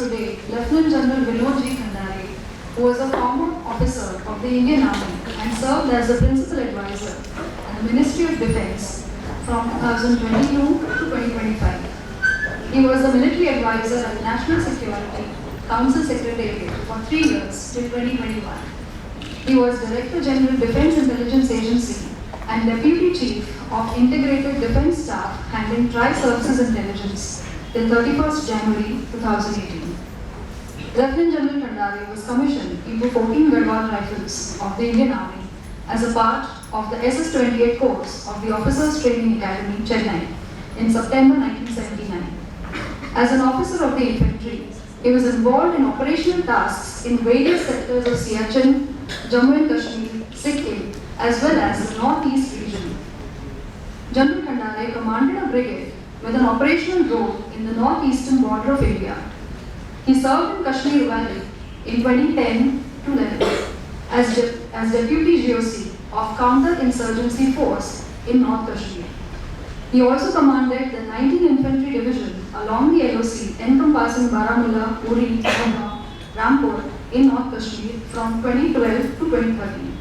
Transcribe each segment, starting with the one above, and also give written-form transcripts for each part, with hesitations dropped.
today Lieutenant General Vinod Khandare, who was a former officer of the Indian Army and served as the Principal Advisor at the Ministry of Defence from 2022 to 2025. He was the Military Advisor at the National Security Council Secretariat for 3 years till 2021. He was Director General Defence Intelligence Agency and Deputy Chief of Integrated Defence Staff handling Tri-Services Intelligence till 31st January 2018. Lieutenant General Khandare was commissioned into 14 Garhwal Rifles of the Indian Army as a part of the SS-28 course of the Officers Training Academy, Chennai, in September 1979. As an officer of the infantry, he was involved in operational tasks in various sectors of Siachen, Jammu and Kashmir, Sikkim, as well as the Northeast region. General Khandare commanded a brigade with an operational role in the northeastern border of India. He served in Kashmir Valley in 2010 to 11 as Deputy GOC of Counter-Insurgency Force in North Kashmir. He also commanded the 19th Infantry Division along the LOC encompassing Baramulla, Uri, Ghaisas, Rampur in North Kashmir from 2012 to 2013.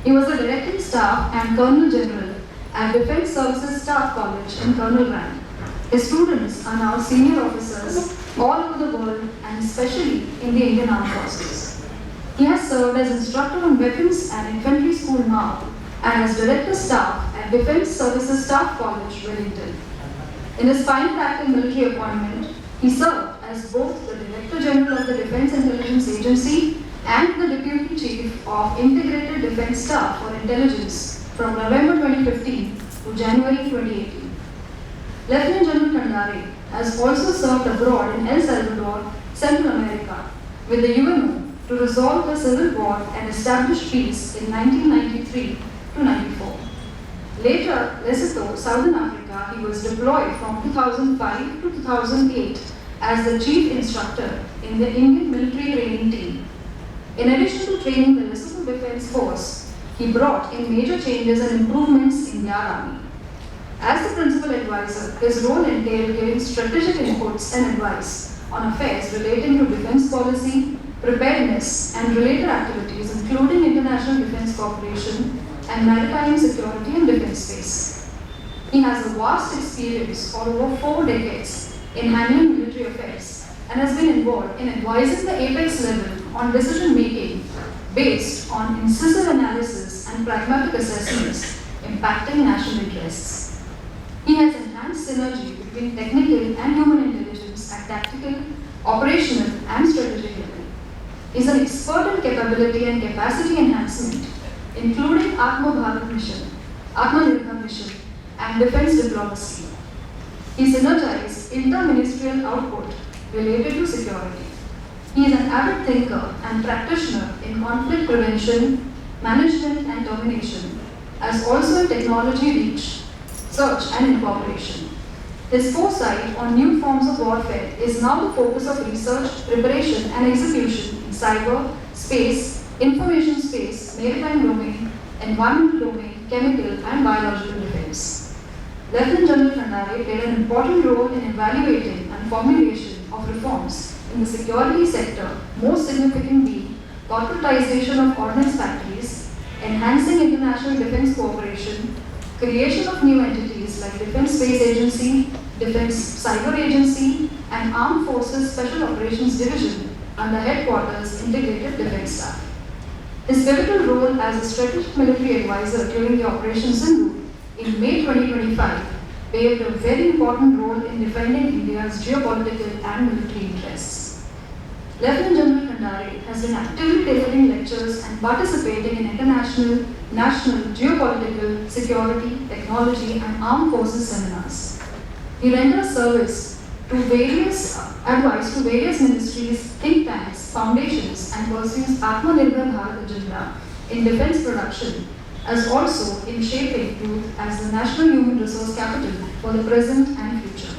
He was the Directing Staff and Colonel General at Defence Services Staff College in Colonel rank. His students are now senior officers all over the world and especially in the Indian Armed Forces. He has served as instructor on Weapons and Infantry School now and as Director Staff at Defence Services Staff College, Wellington. In his final active military appointment, he served as both the Director General of the Defence Intelligence Agency and the Deputy Chief of Integrated Defence Staff for Intelligence from November 2015 to January 2018. Lieutenant General Khandare has also served abroad in El Salvador, Central America, with the UNO to resolve the civil war and establish peace in 1993 to 94. Later, Lesotho, Southern Africa, he was deployed from 2005 to 2008 as the chief instructor in the Indian military training team. In addition to training the Lesotho Defence Force, he brought in major changes and improvements in their army. As the principal advisor, his role entailed giving strategic inputs and advice on affairs relating to defence policy, preparedness, and related activities, including international defence cooperation and maritime security and defence space. He has a vast experience of over 4 decades in handling military affairs and has been involved in advising the apex level on decision making based on incisive analysis and pragmatic assessments impacting national interests. He has enhanced synergy between technical and human intelligence at tactical, operational, and strategic level. He is an expert in capability and capacity enhancement, including Atmanirbhar mission, and defense diplomacy. He synergized inter-ministerial output related to security. He is an avid thinker and practitioner in conflict prevention, management, and termination, as also in technology reach, search, and incorporation. His foresight on new forms of warfare is now the focus of research, preparation, and execution in cyber, space, information space, maritime domain, environmental domain, chemical, and biological defense. Lieutenant General Khandare played an important role in evaluating and formulation of reforms in the security sector, most significant being corporatization of ordnance factories, enhancing international defense cooperation, creation of new entities like Defense Space Agency, Defense Cyber Agency, and Armed Forces Special Operations Division under Headquarters Integrated Defense Staff. His pivotal role as a strategic military advisor during the Operation Sindoor in May 2025 played a very important role in defending India's geopolitical and military interests. Lieutenant General Khandare has been actively delivering lectures and participating in international, national, geopolitical, security, technology, and armed forces seminars. He renders service to advice to various ministries, think tanks, foundations, and pursues Atmanirbhar Bharat agenda in defense production, as also in shaping youth as the national human resource capital for the present and future.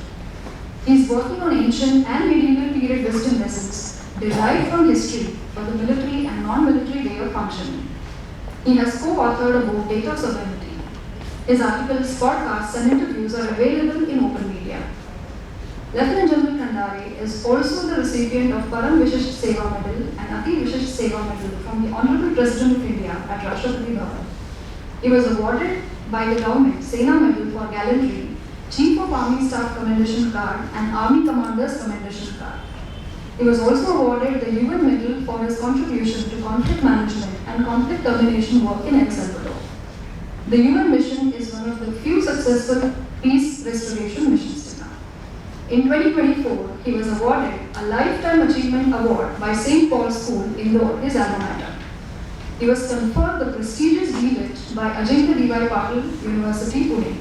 He is working on ancient and medieval period wisdom lessons derived from history for the military and non-military way of functioning. He has co-authored a book, Data Sovereignty. His articles, podcasts, and interviews are available in open media. Lieutenant General Khandare Khandare is also the recipient of Param Vishisht Seva Medal and Ati Vishisht Seva Medal from the Honorable President of India at Rashtrapati Bhavan. He was awarded by the government Sena Medal for Gallantry, Chief of Army Staff Commendation Card and Army Commander's Commendation Card. He was also awarded the UN Medal for his contribution to conflict management and conflict termination work in El Salvador. The UN mission is one of the few successful peace restoration missions till now. In 2024, he was awarded a Lifetime Achievement Award by St. Paul's School, Indore, his alma mater. He was conferred the prestigious D.Litt by Ajinkya D.Y. Parle University, Pune.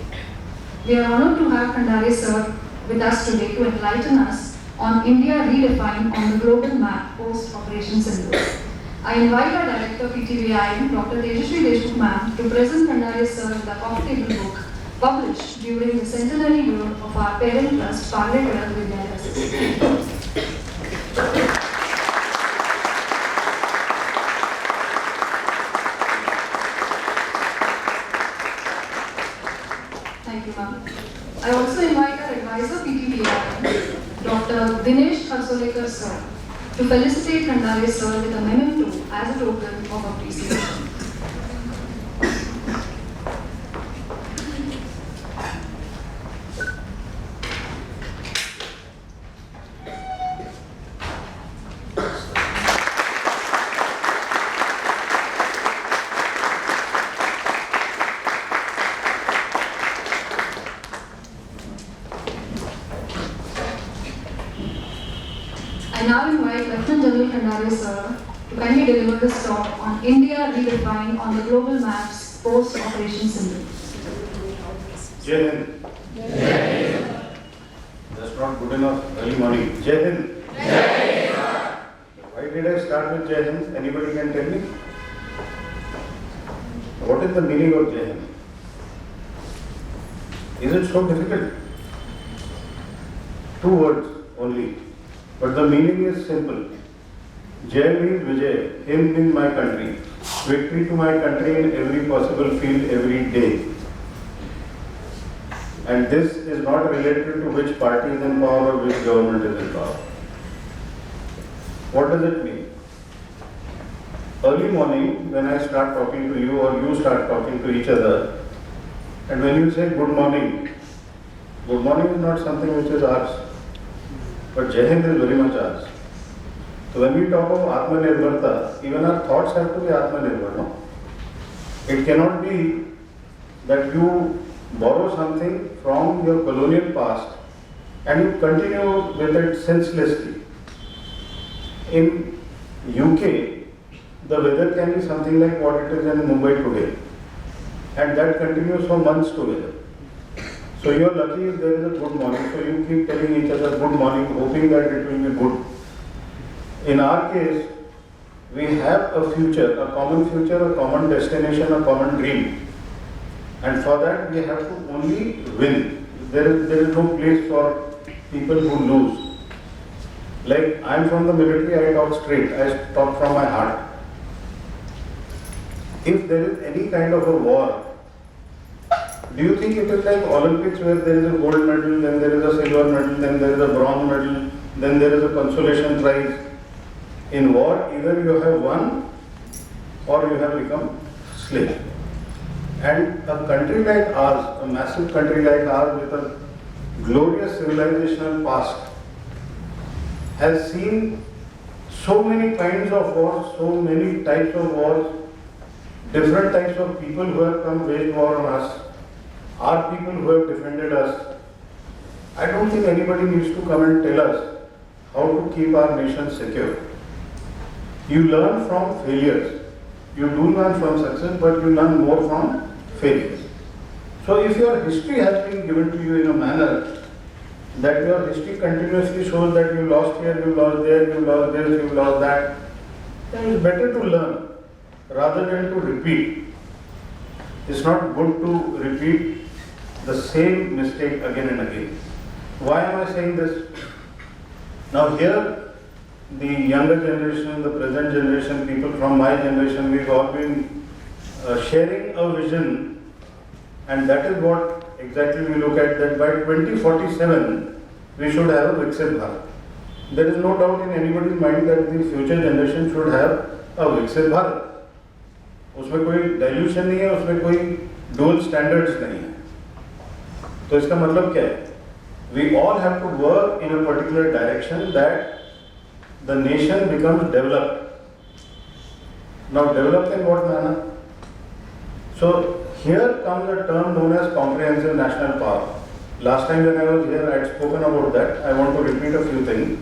We are honored to have Khandare sir with us today to enlighten us on India redefined on the global map post Operation Sindoor. I invite our Director PTVAIM, Dr. Tejasvi Deshmukh ma'am, to present Khandare sir with a coffee table book published during the centenary year of our parent trust, Parle Revisionist. Thank you, ma'am. I also invite our advisor PTVA, Dr. Dinesh Kharsolekar sir, to felicitate Khandare sir with a memento as a token of appreciation. I now invite Lieutenant General Khandare sir to kindly deliver this talk on India redefined on the global maps post Operation Sindoor. Jai Hind. That's not good enough early morning. Jai Hind. Why did I start with Jai Hind? Anybody can tell me? What is the meaning of Jai Hind? Is it so difficult? 2 words only. But the meaning is simple. Jai means Vijay, Hind means my country. Victory to my country in every possible field every day. And this is not related to which party is in power or which government is in power. What does it mean? Early morning, when I start talking to you or you start talking to each other, and when you say good morning is not something which is ours. But Jai Hind is very much ours. So when we talk of Atmanirbharta, even our thoughts have to be Atmanirbhar, no? It cannot be that you borrow something from your colonial past and you continue with it senselessly. In UK, the weather can be something like what it is in Mumbai today. And that continues for months together. So you are lucky if there is a good morning, so you keep telling each other good morning, hoping that it will be good. In our case, we have a future, a common destination, a common dream. And for that we have to only win. There is no place for people who lose. Like I am from the military, I talk straight, I talk from my heart. If there is any kind of a war, do you think it is like Olympics where there is a gold medal, then there is a silver medal, then there is a bronze medal, then there is a consolation prize? In war, either you have won or you have become slave. And a country like ours, a massive country like ours with a glorious civilizational past, has seen so many kinds of wars, so many types of wars, different types of people who have come wage war on us. Are people who have defended us. I don't think anybody needs to come and tell us how to keep our nation secure. You learn from failures. You do learn from success, but you learn more from failures. So if your history has been given to you in a manner that your history continuously shows that you lost here, you lost there, you lost this, you lost that, then it's better to learn rather than to repeat. It's not good to repeat the same mistake again and again. Why am I saying this? Now here, the younger generation, the present generation, people from my generation, we've all been sharing a vision, and that is what exactly we look at, that by 2047, we should have a Viksit Bharat. there is no doubt in anybody's mind that the future generation should have a विकसित भारत. उसमें कोई dilution नहीं है, उसमें कोई dual standards नहीं है. तो इसका मतलब क्या है? We all have to work in a particular direction that the nation becomes developed. Now, developed in what manner? So, here comes a term known as comprehensive national power. Last time when I was here, I had spoken about that. I want to repeat a few things.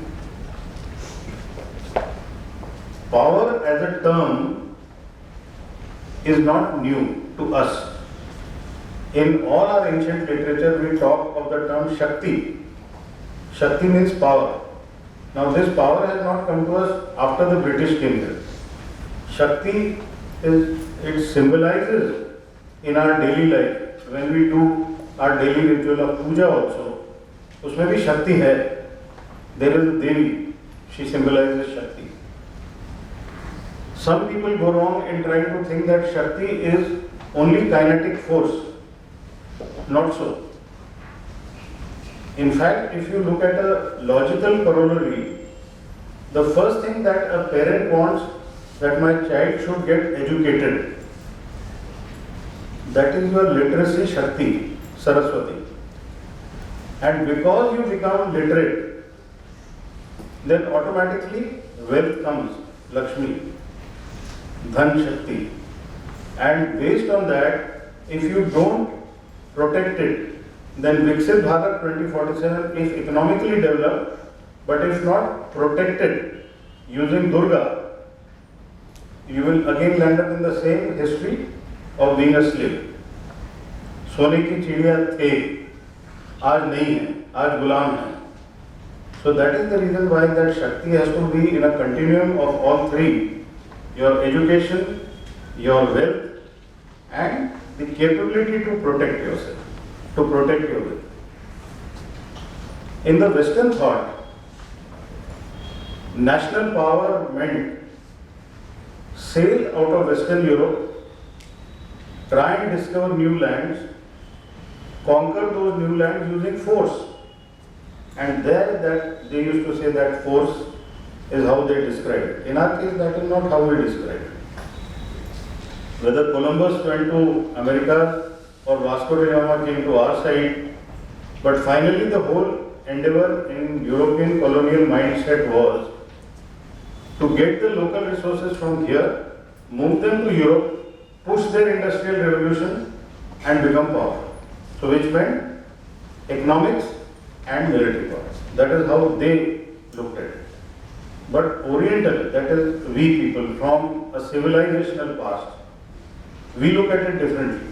Power as a term is not new to us. In all our ancient literature, we talk of the term Shakti. Shakti means power. Now, this power has not come to us after the British came here. Shakti it symbolizes in our daily life when we do our daily ritual of puja also. उसमें भी शक्ति है. There is a Devi. She symbolizes Shakti. Some people go wrong in trying to think that Shakti is only kinetic force. Not so. In fact, if you look at a logical corollary, the first thing that a parent wants that my child should get educated. That is your literacy Shakti, Saraswati. And because you become literate, then automatically wealth comes, Lakshmi, Dhan Shakti. And based on that, if you don't protect it, then Viksit Bharat 2047 is economically developed, but if not protected using Durga, you will again land up in the same history of being a slave. सोने की चिड़िया थे, आज नहीं है, आज गुलाम है. So that is the reason why that Shakti has to be in a continuum of all three: your education, your wealth, and the capability to protect yourself, to protect your wealth. In the Western thought, national power meant sail out of Western Europe, try and discover new lands, conquer those new lands using force. And there that they used to say that force is how they describe it. In our case, that is not how we describe it. Whether Columbus went to America or Vasco da Gama came to our side, but finally the whole endeavor in European colonial mindset was to get the local resources from here, move them to Europe, push their industrial revolution and become powerful. So which meant economics and military power. That is how they looked at it. But Oriental, that is we people from a civilizational past, we look at it differently.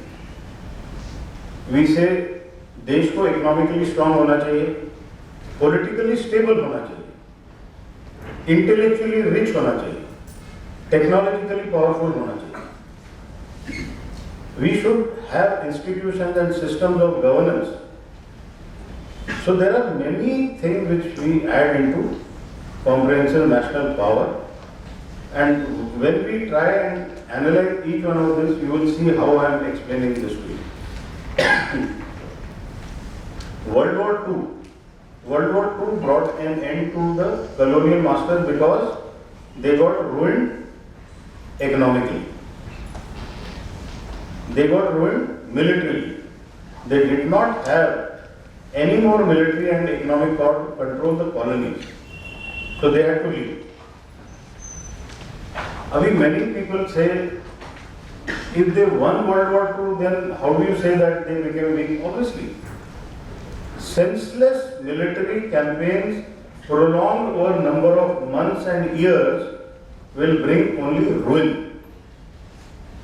We say देश को economically strong होना चाहिए, politically stable होना चाहिए, intellectually rich होना चाहिए, technologically powerful होना चाहिए. We should have institutions and systems of governance. So there are many things which we add into comprehensive national power, and when we try and analyze each one of this, you will see how I am explaining this to you. World War II brought an end to the colonial masters because they got ruined economically. They got ruined militarily. They did not have any more military and economic power to control the colonies. So they had to leave. Abhi many people say, if they won World War II, then how do you say that they became weak? Obviously, senseless military campaigns prolonged over a number of months and years will bring only ruin.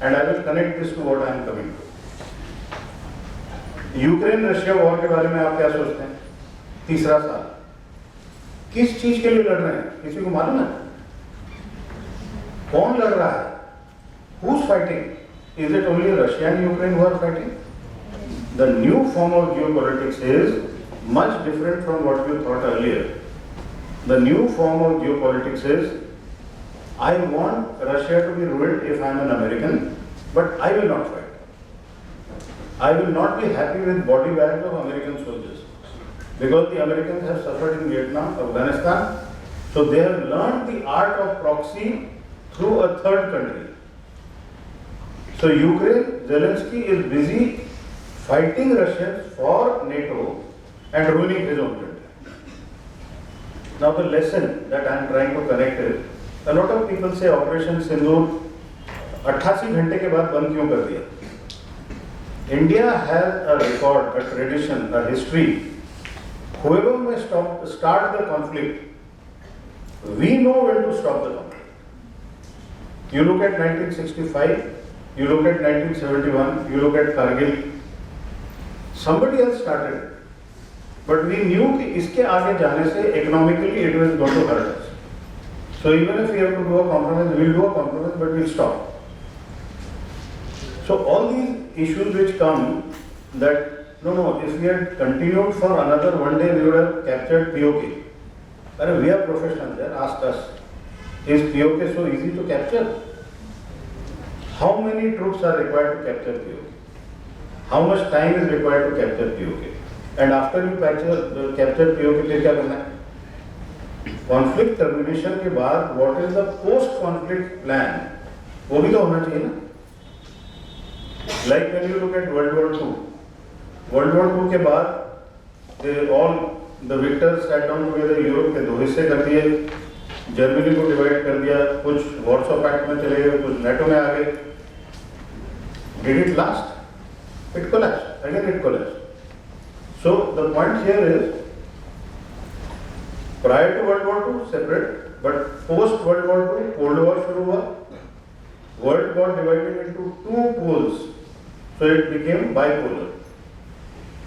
And I will connect this to what I am coming to. Ukraine Russia war के बारे में आप क्या सोचते हैं? तीसरा साल किस चीज के लिए लड़ रहे हैं? किसी को मालूम है? कौन लड़ रहा है? Who's fighting? Is it only Russia and Ukraine who are fighting? The new form of geopolitics is much different from what you thought earlier. The new form of geopolitics is, I want Russia to be ruined if I am an American, but I will not fight. I will not be happy with body bags of American soldiers because the Americans have suffered in Vietnam, Afghanistan, So they have learned the art of proxy through a third country. So Ukraine, Zelensky is busy fighting Russians for NATO and ruining his own country. Now the lesson that I am trying to connect is, a lot of people say Operation Sindoor 88 घंटे के बाद बंद क्यों कर दिया? India has a record, a tradition, a history. Whoever may start the conflict, we know when to stop the conflict. You look at 1965, you look at 1971, you look at Kargil. Somebody else started it. But we knew कि इसके आगे जाने से economically it was going to hurt us. So even if we have to do a compromise, we'll do a compromise, but we'll stop. So all these issues which come that, no, if we had continued for another one day, we would have captured POK. But we are professionals there, ask us, is POK so easy to capture? How many troops are required to capture POK? How much time is required to capture POK? And after you capture POK, फिर क्या करना है? Conflict termination के बाद, what is the post-conflict plan? वो भी तो होना चाहिए ना? Like when you look at World War II. World War II के बाद, the victors sat down together, Europe के दो हिस्से कर दिए, जर्मनी को डिवाइड कर दिया, कुछ वॉर्सो पैक्ट में चले गए, कुछ नेटो में आ गए. Did it last? It collapsed. Again it collapsed. So the point here is, prior to World War II, separate, but post World War II, Cold War शुरू हुआ, world got divided into two poles, so it became bipolar.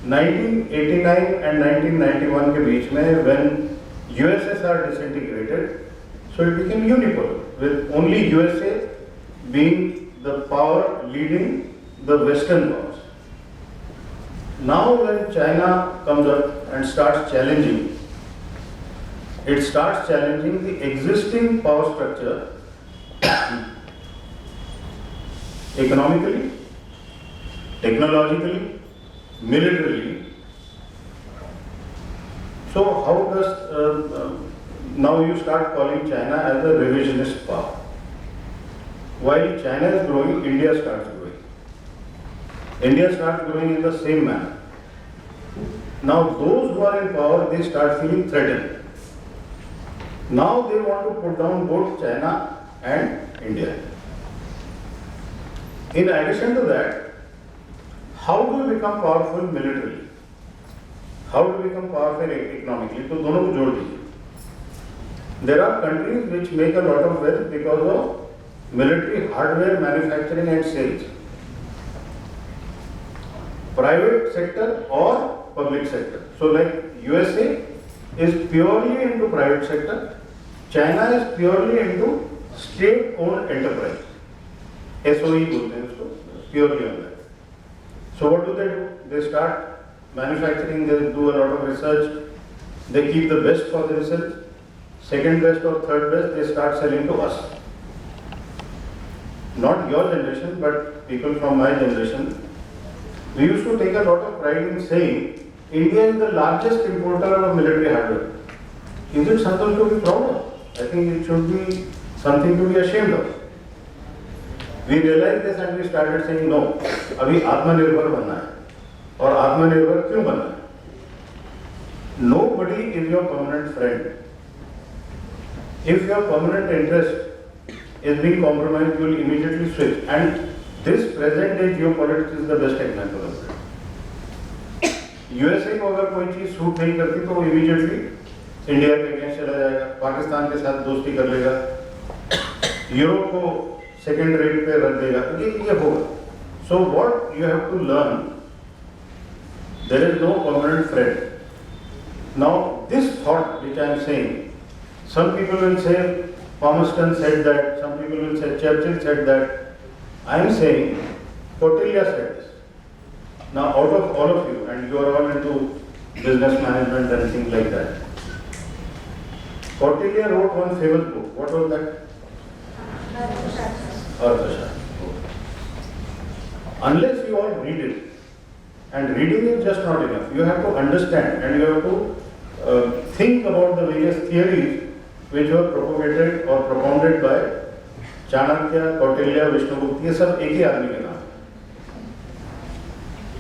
1989 and 1991 के बीच में, when USSR disintegrated, so it became unipolar, with only USA being the power leading the Western powers. Now when China comes up and starts challenging, it starts challenging the existing power structure economically, technologically, militarily. So how does, now you start calling China as a revisionist power. While China is growing, India starts growing. India starts growing in the same manner. Now those who are in power, they start feeling threatened. Now they want to put down both China and India. In addition to that, how do you become powerful militarily? How do you become powerful economically? तो दोनों को जोड़ दीजिए. There are countries which make a lot of wealth because of military hardware manufacturing and sales. Private sector or public sector. So like USA is purely into private sector, China is purely into state-owned enterprise. SOE बोलते हैं उसको, purely on that. So what do? They start manufacturing, they do a lot of research, they keep the best for the research, second best or third best, they start selling to us. Not your generation, but people from my generation. We used to take a lot of pride in saying, India is the largest importer of military hardware. Is it something to be proud of? I think it should be something to be ashamed of. We realized this and we started saying, no, अभी आत्मनिर्भर बनना है. और आत्मनिर्भर क्यों बनना है? Nobody is your permanent friend. If your permanent interest is being compromised, you will immediately switch. And this present day geopolitics is the best example of it. USA को अगर कोई चीज सूट नहीं करती तो वो immediately इंडिया के against चला जाएगा, पाकिस्तान के साथ दोस्ती कर लेगा, यूरोप को सेकेंड रेट पे रख देगा, ये होगा. So what you have to learn, there is no permanent friend. Now this thought which I am saying, some people will say Palmerston said that, some people will say Churchill said that. I am saying Kautilya said this. Now out of all of you, and you are all into business management and things like that, Kautilya wrote one famous book. What was that? Arthashastra. Unless you all read it, and reading is just not enough. You have to understand and you have to think about the various theories which were propagated or propounded by Chanakya, Kautilya, Vishnugupta, ये सब एक ही आदमी के नाम है.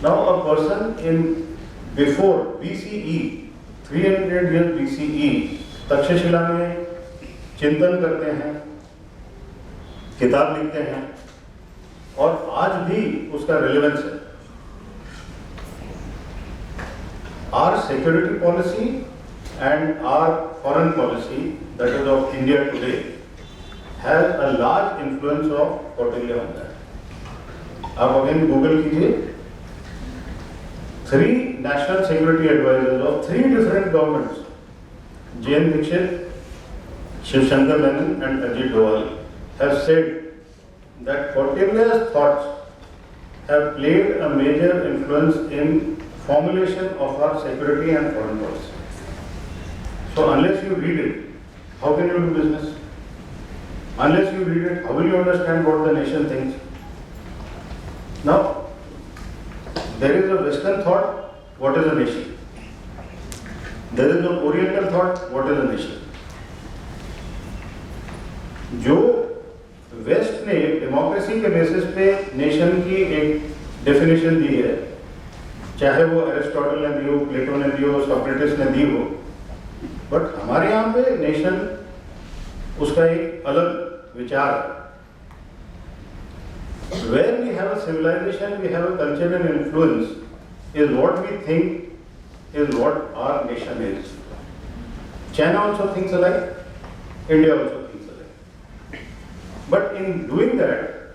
Now a person in before BCE, 300 years BCE, Takshashila में चिंतन करते हैं, किताब लिखते हैं और आज भी उसका रेलेवेंस है. Our security policy and our foreign policy, that is of India today, has a large influence of Kautilya on that. आप अगेन गूगल कीजिए, 3 national security advisors of 3 different governments, J.N. Dixit, Shiv Shankar Menon and Ajit Doval, have said that Kautilya's thoughts have played a major influence in formulation of our security and foreign policy. So unless you read it, how can you do business? Unless you read it, how will you understand what the nation thinks? Now, there is a Western thought, what is a nation? There is an Oriental thought, what is a nation? जो waste ने democracy के basis पे nation की एक definition दी है, चाहे वो Aristotle ने दी हो, प्लेटो ने दी हो, सोक्रेटिस ने दी हो, बट हमारे यहाँ पे नेशन उसका एक अलग विचार है. Where we have a civilization, we have a cultural influence, is what we think is what our nation is. China also thinks alike, India also thinks alike. But in doing that,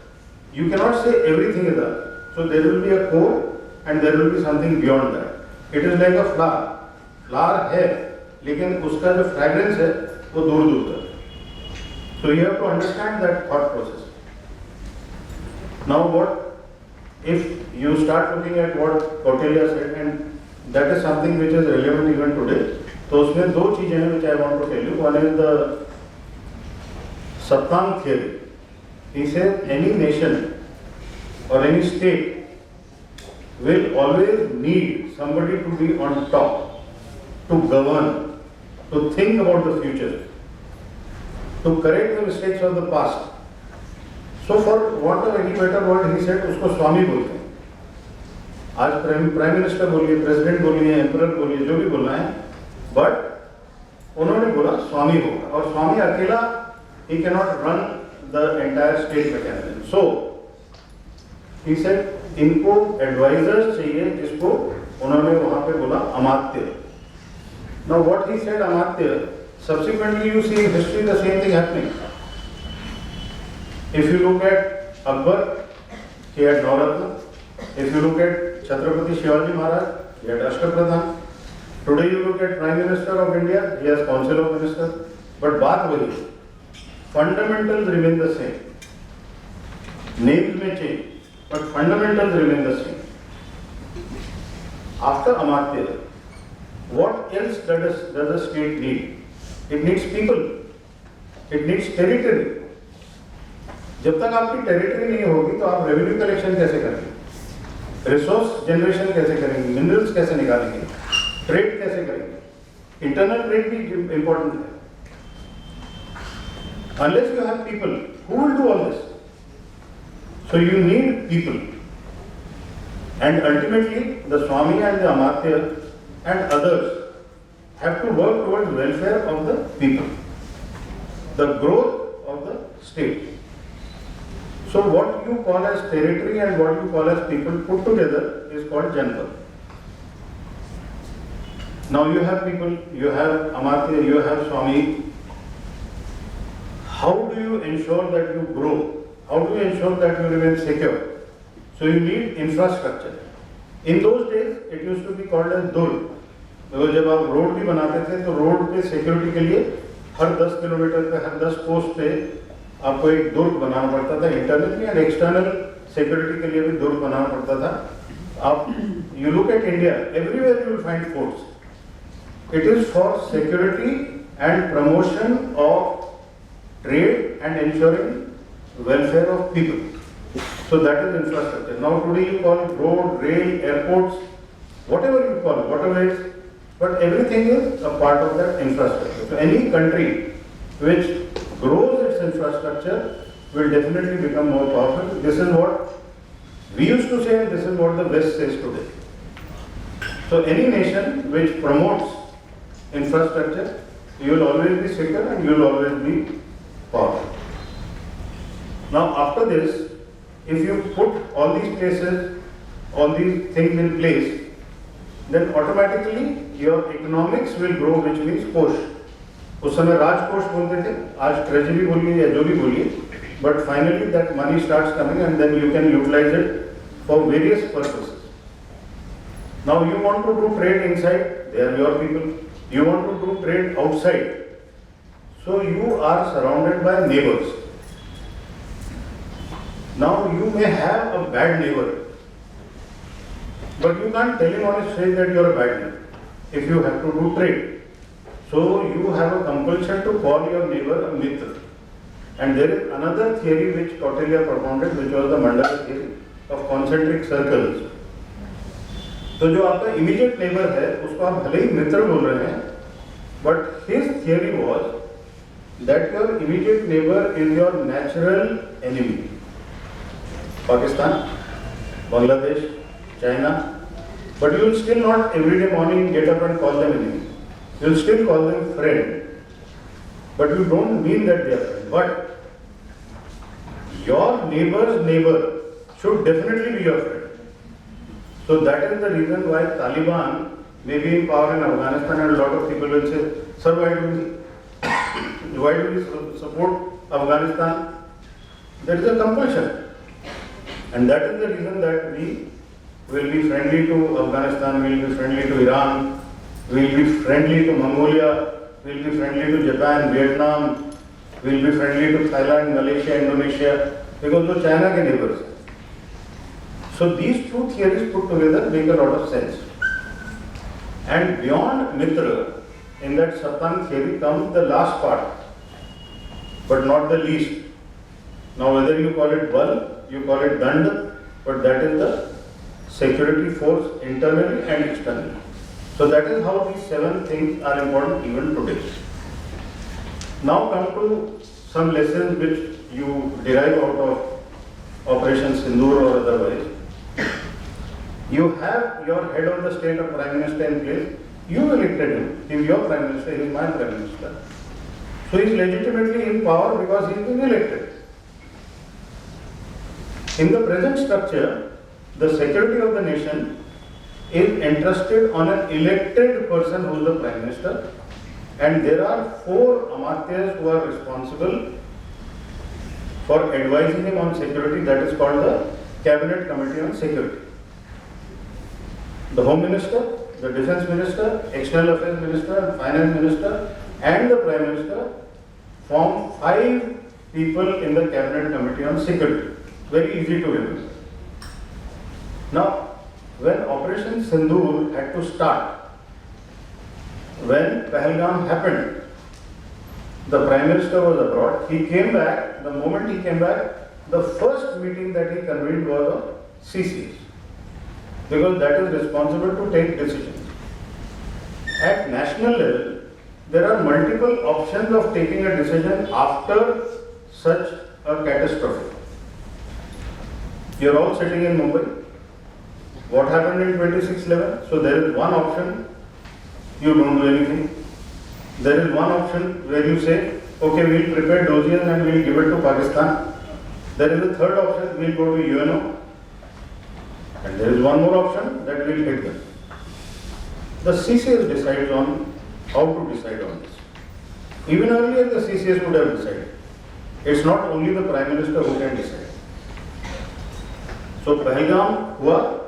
you cannot say everything is that. So there will be a core and there will be something beyond that. It is like a flower. Flower है, लेकिन उसका जो fragrance है, वो दूर दूर तक. So you have to understand that thought process. Now what if you start looking at what Kautilya said, and that is something which is relevant even today. तो उसमें 2 चीजें हैं which I want to tell you. One is the Saptanga theory. He said any nation or any state will always need somebody to be on top, to govern, to think about the future, to correct the mistakes of the past. So for want of any better word, he said उसको स्वामी बोलते हैं. आज prime minister बोलिए, president बोलिए, emperor बोलिए, जो भी बोलना है, बट उन्होंने बोला स्वामी होगा, और स्वामी अकेला he cannot run the entire state mechanism. So he said इनको एडवाइजर्स चाहिए, जिसको उन्होंने वहां पे बोला अमात्य. Now what he said Amatya, subsequently you see in history the same thing happening. If you look at Akbar, he had Nauratna. If you look at Chhatrapati Shivaji Maharaj, he had Ashtapradhan. Today you look at Prime Minister of India, he has Council of Ministers. But baat wahi, fundamentals remain the same. Names may change, but fundamentals remain the same. After Amartya, what else does a state need? It needs people. It needs territory. जब तक आपकी territory नहीं होगी तो आप revenue collection कैसे करेंगे, resource generation कैसे करेंगे, मिनरल्स कैसे निकालेंगे, ट्रेड कैसे करेंगे, इंटरनल ट्रेड भी इंपॉर्टेंट है. Unless you have people, who will do all this? So you need people, and ultimately the Swami and the Amartya and others have to work towards welfare of the people, the growth of the state. So what you call as territory and what you call as people put together is called Janpad. Now you have people, you have Amartya, you have Swami. How do you ensure that you grow? How do you ensure that you remain secure? So you need infrastructure. In those days, it used to be called as Dur. because जब आप road भी बनाते थे तो road पे security के लिए हर 10 kilometre पे, हर 10 पोस्ट पे आपको एक दुर्ग बनाना पड़ता था. इंटरनल एंड एक्सटर्नल सिक्योरिटी के लिए भी दुर्ग बनाना पड़ता था. आप you look at India, everywhere you will find forts. It is for security and promotion of trade and ensuring welfare of people. So that is infrastructure. Now today you call road, rail, airports, whatever you call it, whatever it is, but everything is a part of that infrastructure. So any country which grows its infrastructure will definitely become more powerful. This is what we used to say, and this is what the West says today. So any nation which promotes infrastructure, you will always be secure and you will always be powerful. Now after this, if you put all these places, all these things in place, then automatically your economics will grow, which means कोष. उस समय राजकोष बोलते थे, आज treasury बोलिए या जो भी बोलिए, but finally that money starts coming and then you can utilize it for various purposes. Now you want to do trade inside, they are your people. You want to do trade outside, so you are surrounded by neighbors. Now you may have a bad neighbor, but you can't tell him on his face that you are a bad neighbor if you have to do trade. So you have a compulsion to call your neighbor a mitra. And there is another theory which Kautilya propounded, which was the mandala theory of concentric circles. तो जो आपका immediate neighbor है, उसको आप भले ही मित्र बोल रहे हैं, but his theory was that your immediate neighbor is your natural enemy. Pakistan, Bangladesh, China, but you will still not every day morning get up and call them enemy. You will still call them friend, but you don't mean that they are friend. But your neighbor's neighbor should definitely be your friend. So that is the reason why Taliban may be in power in Afghanistan, and a lot of people will say, sir, why do we support Afghanistan? There is a compulsion. And that is the reason that we will be friendly to Afghanistan, we will be friendly to Iran, we will be friendly to Mongolia, we will be friendly to Japan, Vietnam, we will be friendly to Thailand, Malaysia, Indonesia, because those China ke neighbors. So these two theories put together make a lot of sense. And beyond Mitra, in that Saptanga theory comes the last part, but not the least. Now whether you call it Bal, you call it Dand, but that is the security force internally and externally. So that is how these 7 things are important even today. Now come to some lessons which you derive out of Operation Sindoor or otherwise. You have your head of the state or Prime Minister in place. You elected him. He is your Prime Minister, he is my Prime Minister. So he is legitimately in power because he has been elected. In the present structure, the security of the nation is entrusted on an elected person who is the Prime Minister, and there are 4 Amatyas who are responsible for advising him on security. That is called the Cabinet Committee on Security. The Home Minister, the Defence Minister, External Affairs Minister, and Finance Minister, and the Prime Minister form 5 people in the Cabinet Committee on Security. Very easy to remember. Now, when Operation Sindoor had to start, when Pahalgam happened, the Prime Minister was abroad. He came back. The moment he came back, the first meeting that he convened was of CCS, because that is responsible to take decisions. At national level, there are multiple options of taking a decision after such a catastrophe. You are all sitting in Mumbai. What happened in 26/11? So there is one option, you don't do anything. There is one option where you say, okay, we will prepare dossiers and we will give it to Pakistan. There is a third option, we will go to UNO. And there is one more option, that we will hit them. The CCS decides on how to decide on this. Even earlier the CCS would have decided. It's not only the Prime Minister who can decide. So Pahalgam hua.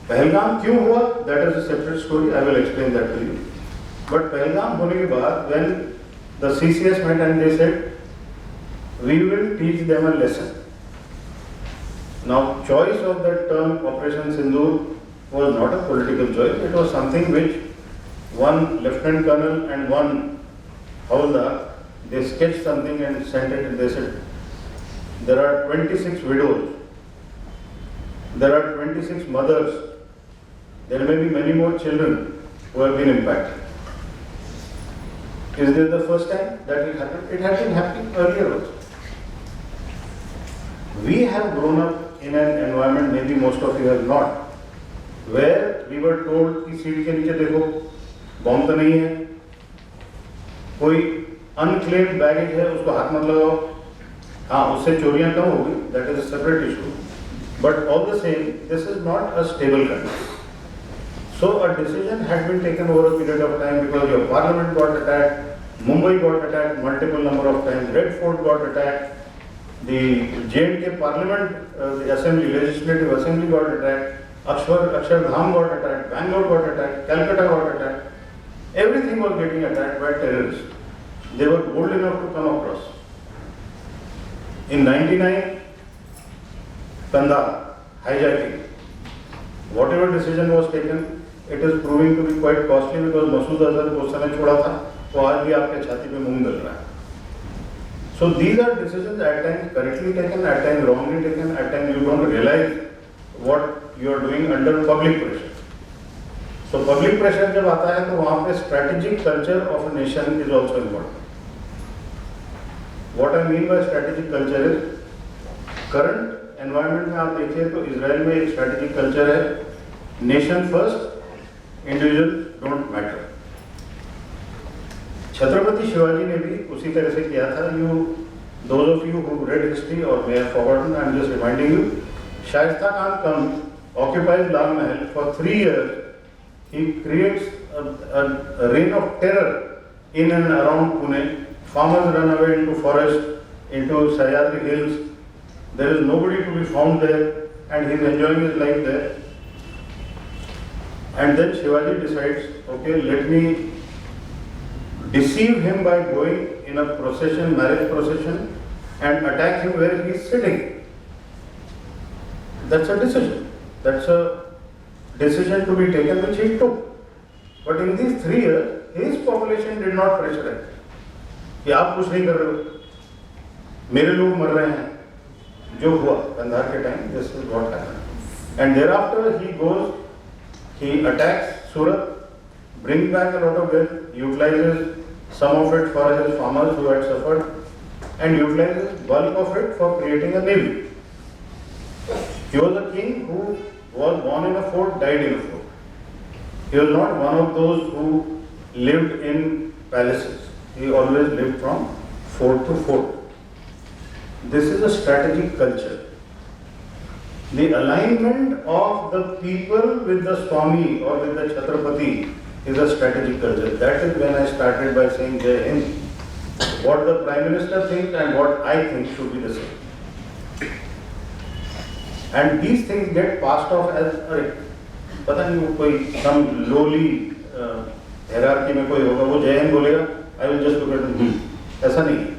Pahalgam क्यों हुआ? That is a separate story. I will explain that to you. But Pahalgam होने के बाद, when the CCS met and they said, we will teach them a lesson. Now, choice of that term Operation Sindoor was not a political choice. It was something which one Lieutenant Colonel and one Havaldar, they sketched something and sent it, and they said, there are 26 widows, there are 26 mothers, there may be many more children who have been impacted. Is this the first time that it happened? It had been happening earlier also. We have grown up in an environment, maybe most of you have not, where we were told कि seat के नीचे देखो bomb तो नहीं है, कोई unclaimed baggage है उसको हाथ मत लगाओ, हाँ उससे चोरियां कम होगी, that is a separate issue, but all the same this is not a stable country. So a decision had been taken over a period of time because your parliament got attacked, Mumbai got attacked multiple number of times, Red Fort got attacked, the J&K parliament, the assembly, legislative assembly got attacked, Akshardham got attacked, Bangalore got attacked, Calcutta got attacked. Everything was getting attacked by terrorists. They were bold enough to come across. In 99, Khandare, hijacking. Whatever decision was taken, it is proving to be quite costly because Masood Azhar को उस समय छोड़ा था, वो आज भी आपके छाती पे मूंग दल रहा है. So these are decisions at times correctly taken, at times wrongly taken, at times you don't realize what you are doing under public pressure. So public pressure जब आता है तो वहाँ पे strategic culture of a nation is also important. What I mean by strategic culture is current environment में आप देखिए तो इजराइल में एक strategic culture है nation first, individual don't matter. Chhatrapati Shivaji ने भी उसी तरह से किया था. Those of you who read history or may have forgotten, I am just reminding you. Shaista Khan comes, occupies Lal Mahal for 3 years. He creates a reign of terror in and around Pune. Farmers run away into forest, into Sahyadri hills. There is nobody to be found there, and he is enjoying his life there. And then Shivaji decides, okay, let me deceive him by going in a procession, marriage procession, and attack him where he is sitting. That's a decision. That's a decision to be taken which he took. But in these 3 years, his population did not pressurize. कि आप कुछ नहीं कर रहे हो, मेरे लोग मर रहे हैं. जो हुआ कंधार के time, this is what happened. And thereafter he goes, he attacks Surat, brings back a lot of wealth, utilizes some of it for his farmers who had suffered, and utilizes bulk of it for creating a navy. He was a king who was born in a fort, died in a fort. He was not one of those who lived in palaces. He always lived from fort to fort. This is a strategic culture. The alignment of the people with the Swami or with the Chhatrapati is a strategic culture. That is when I started by saying Jai Hind. What the Prime Minister thinks and what I think should be the same. And these things get passed off as, पता नहीं वो कोई some lowly hierarchy में कोई होगा, वो जय हिंद बोलेगा, I will just look at him. ऐसा नहीं.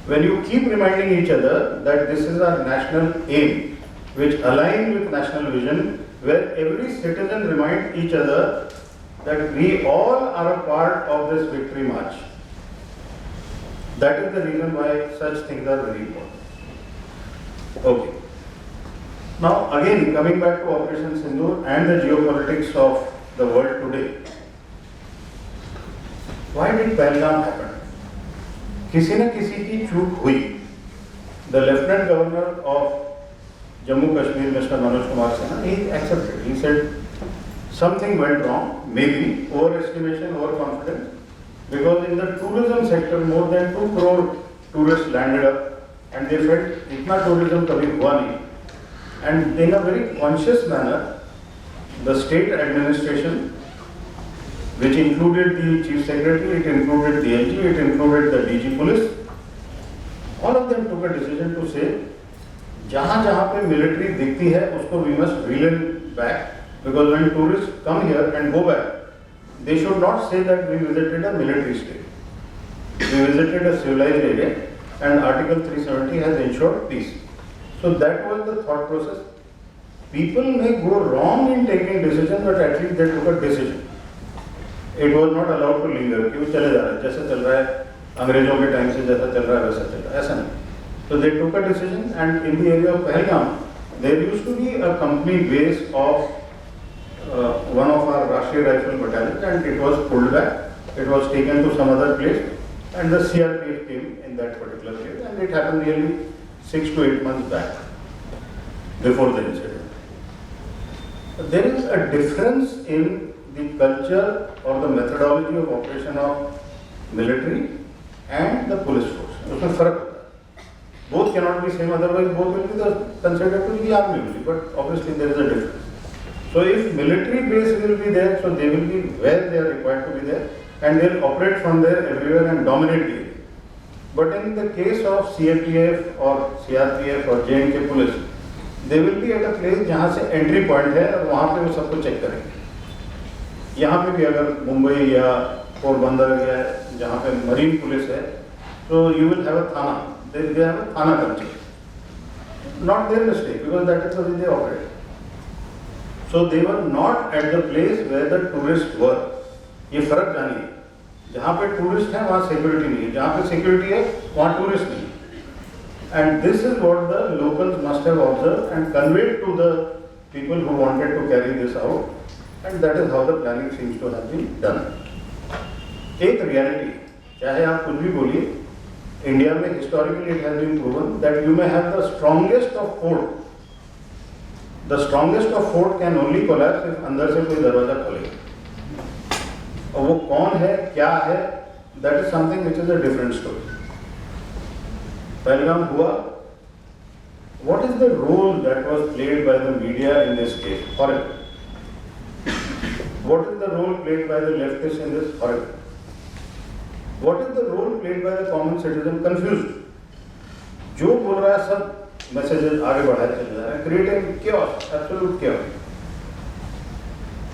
When you keep reminding each other that this is our national aim, which aligns with national vision, where every citizen reminds each other that we all are a part of this victory march. That is the reason why such things are very important. Okay. Now again, coming back to Operation Sindoor and the geopolitics of the world today. Why did Pahalgam happen? किसी न किसी की चूक हुई. The Lieutenant Governor of Jammu Kashmir, Mr. Manoj Kumar Sinha, he accepted. He said something went wrong, maybe overestimation, overconfidence, because in the tourism sector more than 2 crore tourists landed up, and they felt itna tourism kabhi hua nahi. And in a very conscious manner, the state administration, which included the Chief Secretary, it included the LG, it included the DG Police, all of them took a decision to say, जहाँ जहाँ पे military दिखती है, उसको we must reel it back, because when tourists come here and go back, they should not say that we visited a military state. We visited a civilized area, and Article 370 has ensured peace. So that was the thought process. People may go wrong in taking decisions, but at least they took a decision. It was not allowed to linger. कि वो चले जा रहा है, जैसे चल रहा है, अंग्रेजों के टाइम से जैसा चल रहा है वैसा चल रहा है, ऐसा नहीं. So they took a decision, and in the area of Pahalgam, there used to be a company base of one of our Rashtriya Rifle battalions, and it was pulled back. it was taken to some other place, and the CRPF came in that particular place, and it happened nearly 6 to 8 months back, before the incident. There is a difference in the culture or the methodology of operation of military and the police force. उसमें फर्क होता है. Both cannot be same, otherwise both will be considered to be army only, but obviously there is a difference. So if military base will be there, so they will be where they are required to be there, and they will operate from there everywhere and dominate the area. But in the case of CAPF or CRPF or J&K police, they will be at a place जहाँ से entry point है और वहाँ पे वो सबको check करेंगे. यहाँ पे भी अगर मुंबई या पोरबंदर या जहाँ पे मरीन पुलिस है, so you will have a thana. They have a thana culture. Not their mistake, because that is the way they operate. So they were not at the place where the tourists were. ये फर्क जानिए. जहाँ पे tourist है वहाँ security नहीं है, जहाँ पे सिक्योरिटी है वहाँ टूरिस्ट नहीं है. And this is what the locals must have observed and conveyed to the people who wanted to carry this out, and that is how the planning seems to have been done. एक reality, चाहे आप कुछ भी बोलिए, India में historically it has been proven that you may have the strongest of fort. The strongest of fort can only collapse if अंदर से कोई दरवाजा खोले. और वो कौन है, क्या है, that is something which is a different story. Pahalgam हुआ. What is the role that was played by the media in this case? Horrible. What is the role played by the leftists in this? Horrible. What is the role played by the common citizen? Confused. जो बोल रहा है सब messages आगे बढ़ाते चले जा रहे हैं, creating chaos, absolute chaos.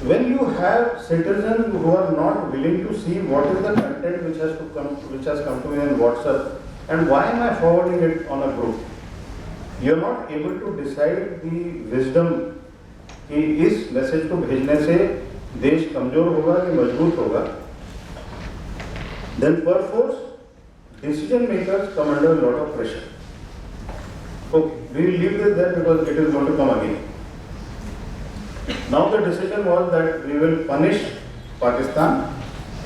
When you have citizens who are not willing to see what is the content which has come to me in WhatsApp, and why am I forwarding it on a group? You are not able to decide the wisdom कि इस message को भेजने से देश कमजोर होगा कि मजबूत होगा. Then perforce decision makers come under a lot of pressure. Okay, we will leave it there because it is going to come again. Now the decision was that we will punish Pakistan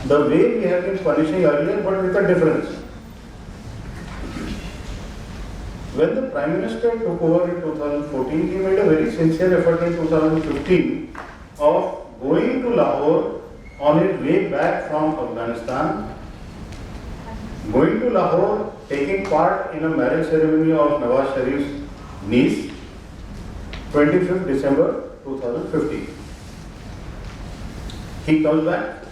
the way we have been punishing earlier, but with a difference. When the Prime Minister took over in 2014, he made a very sincere effort in 2015 of going to Lahore on his way back from Afghanistan, going to Lahore, taking part in a marriage ceremony of Nawaz Sharif's niece, 25th December 2015. He comes back.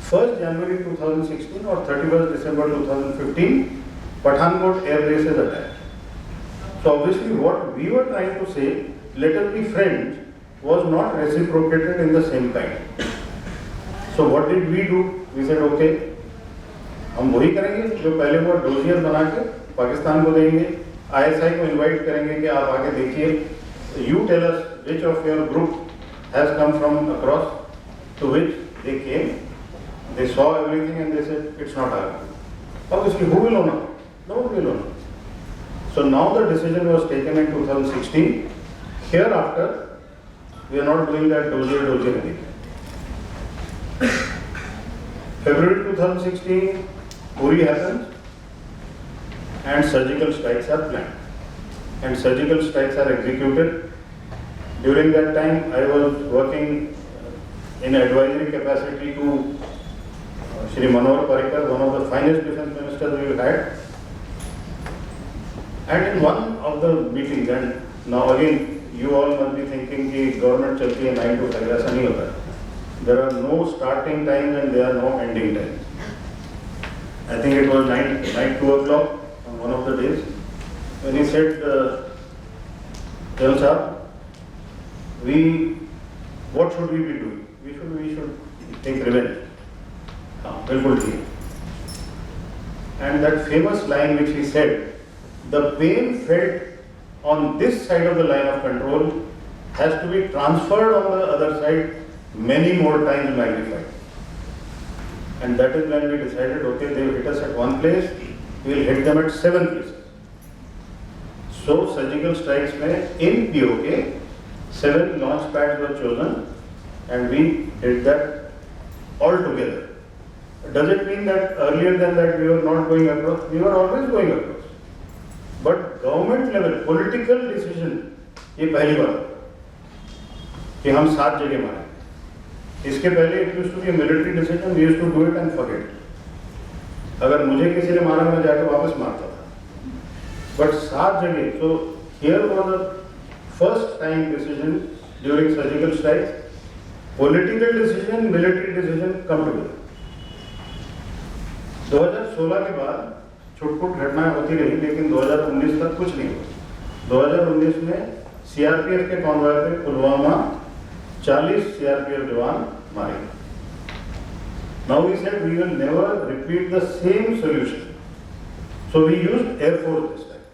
1st January 2016 or 31st December 2015, Pathankot air base is attacked. So obviously what we were trying to say, let us be friends, was not reciprocated in the same kind. So what did we do? We said okay, हम वही करेंगे जो पहले वो dossier बना के पाकिस्तान को देंगे, ISI को इनवाइट करेंगे कि आप आके देखिए, you tell us which of your group has come from across, to which they came, they saw everything and they said it's not our group. Obviously who will own it? No one will own it. So now the decision was taken in 2016. Hereafter, we are not doing that dozier anymore. February 2016, Uri happens and surgical strikes are planned. And surgical strikes are executed. During that time, I was working in advisory capacity to Shri Manohar Parrikar, one of the finest defense ministers we've had. And in one of the meetings, and now again, you all must be thinking that government chalti hai 9 to 5, aisa nahi hota. There are no starting times and there are no ending times. I think it was night 2 o'clock on one of the days when he said, General Sahab, what should we be doing? We should take revenge. Bilkul theek. And that famous line which he said, the pain felt on this side of the line of control has to be transferred on the other side many more times magnified. And that is when we decided, okay, they will hit us at one place, we will hit them at 7 places. So surgical strikes mein in POK, 7 launch pads were chosen and we did that all together. Does it mean that earlier than that we were not going across? We were always going across. But government level, political decision, ये पहली बार कि हम 7 जगह मारे। इसके पहले it used to be a military decision, we used to do it and forget. अगर मुझे किसी ने मारा मैं जाके वापस मारता था। But 7 जगह, so here was the first time decision during surgical strikes, political decision, military decision come together. 2016 के बाद छुटपुट घटनाएं होती रही, लेकिन 2019 तक कुछ नहीं हुआ। 2019 में सीआरपीएफ के कॉन्वॉय पे पुलवामा 40 सीआरपीएफ जवान मारे गए। Now we said we will never repeat the same solution. So we used Air Force this time.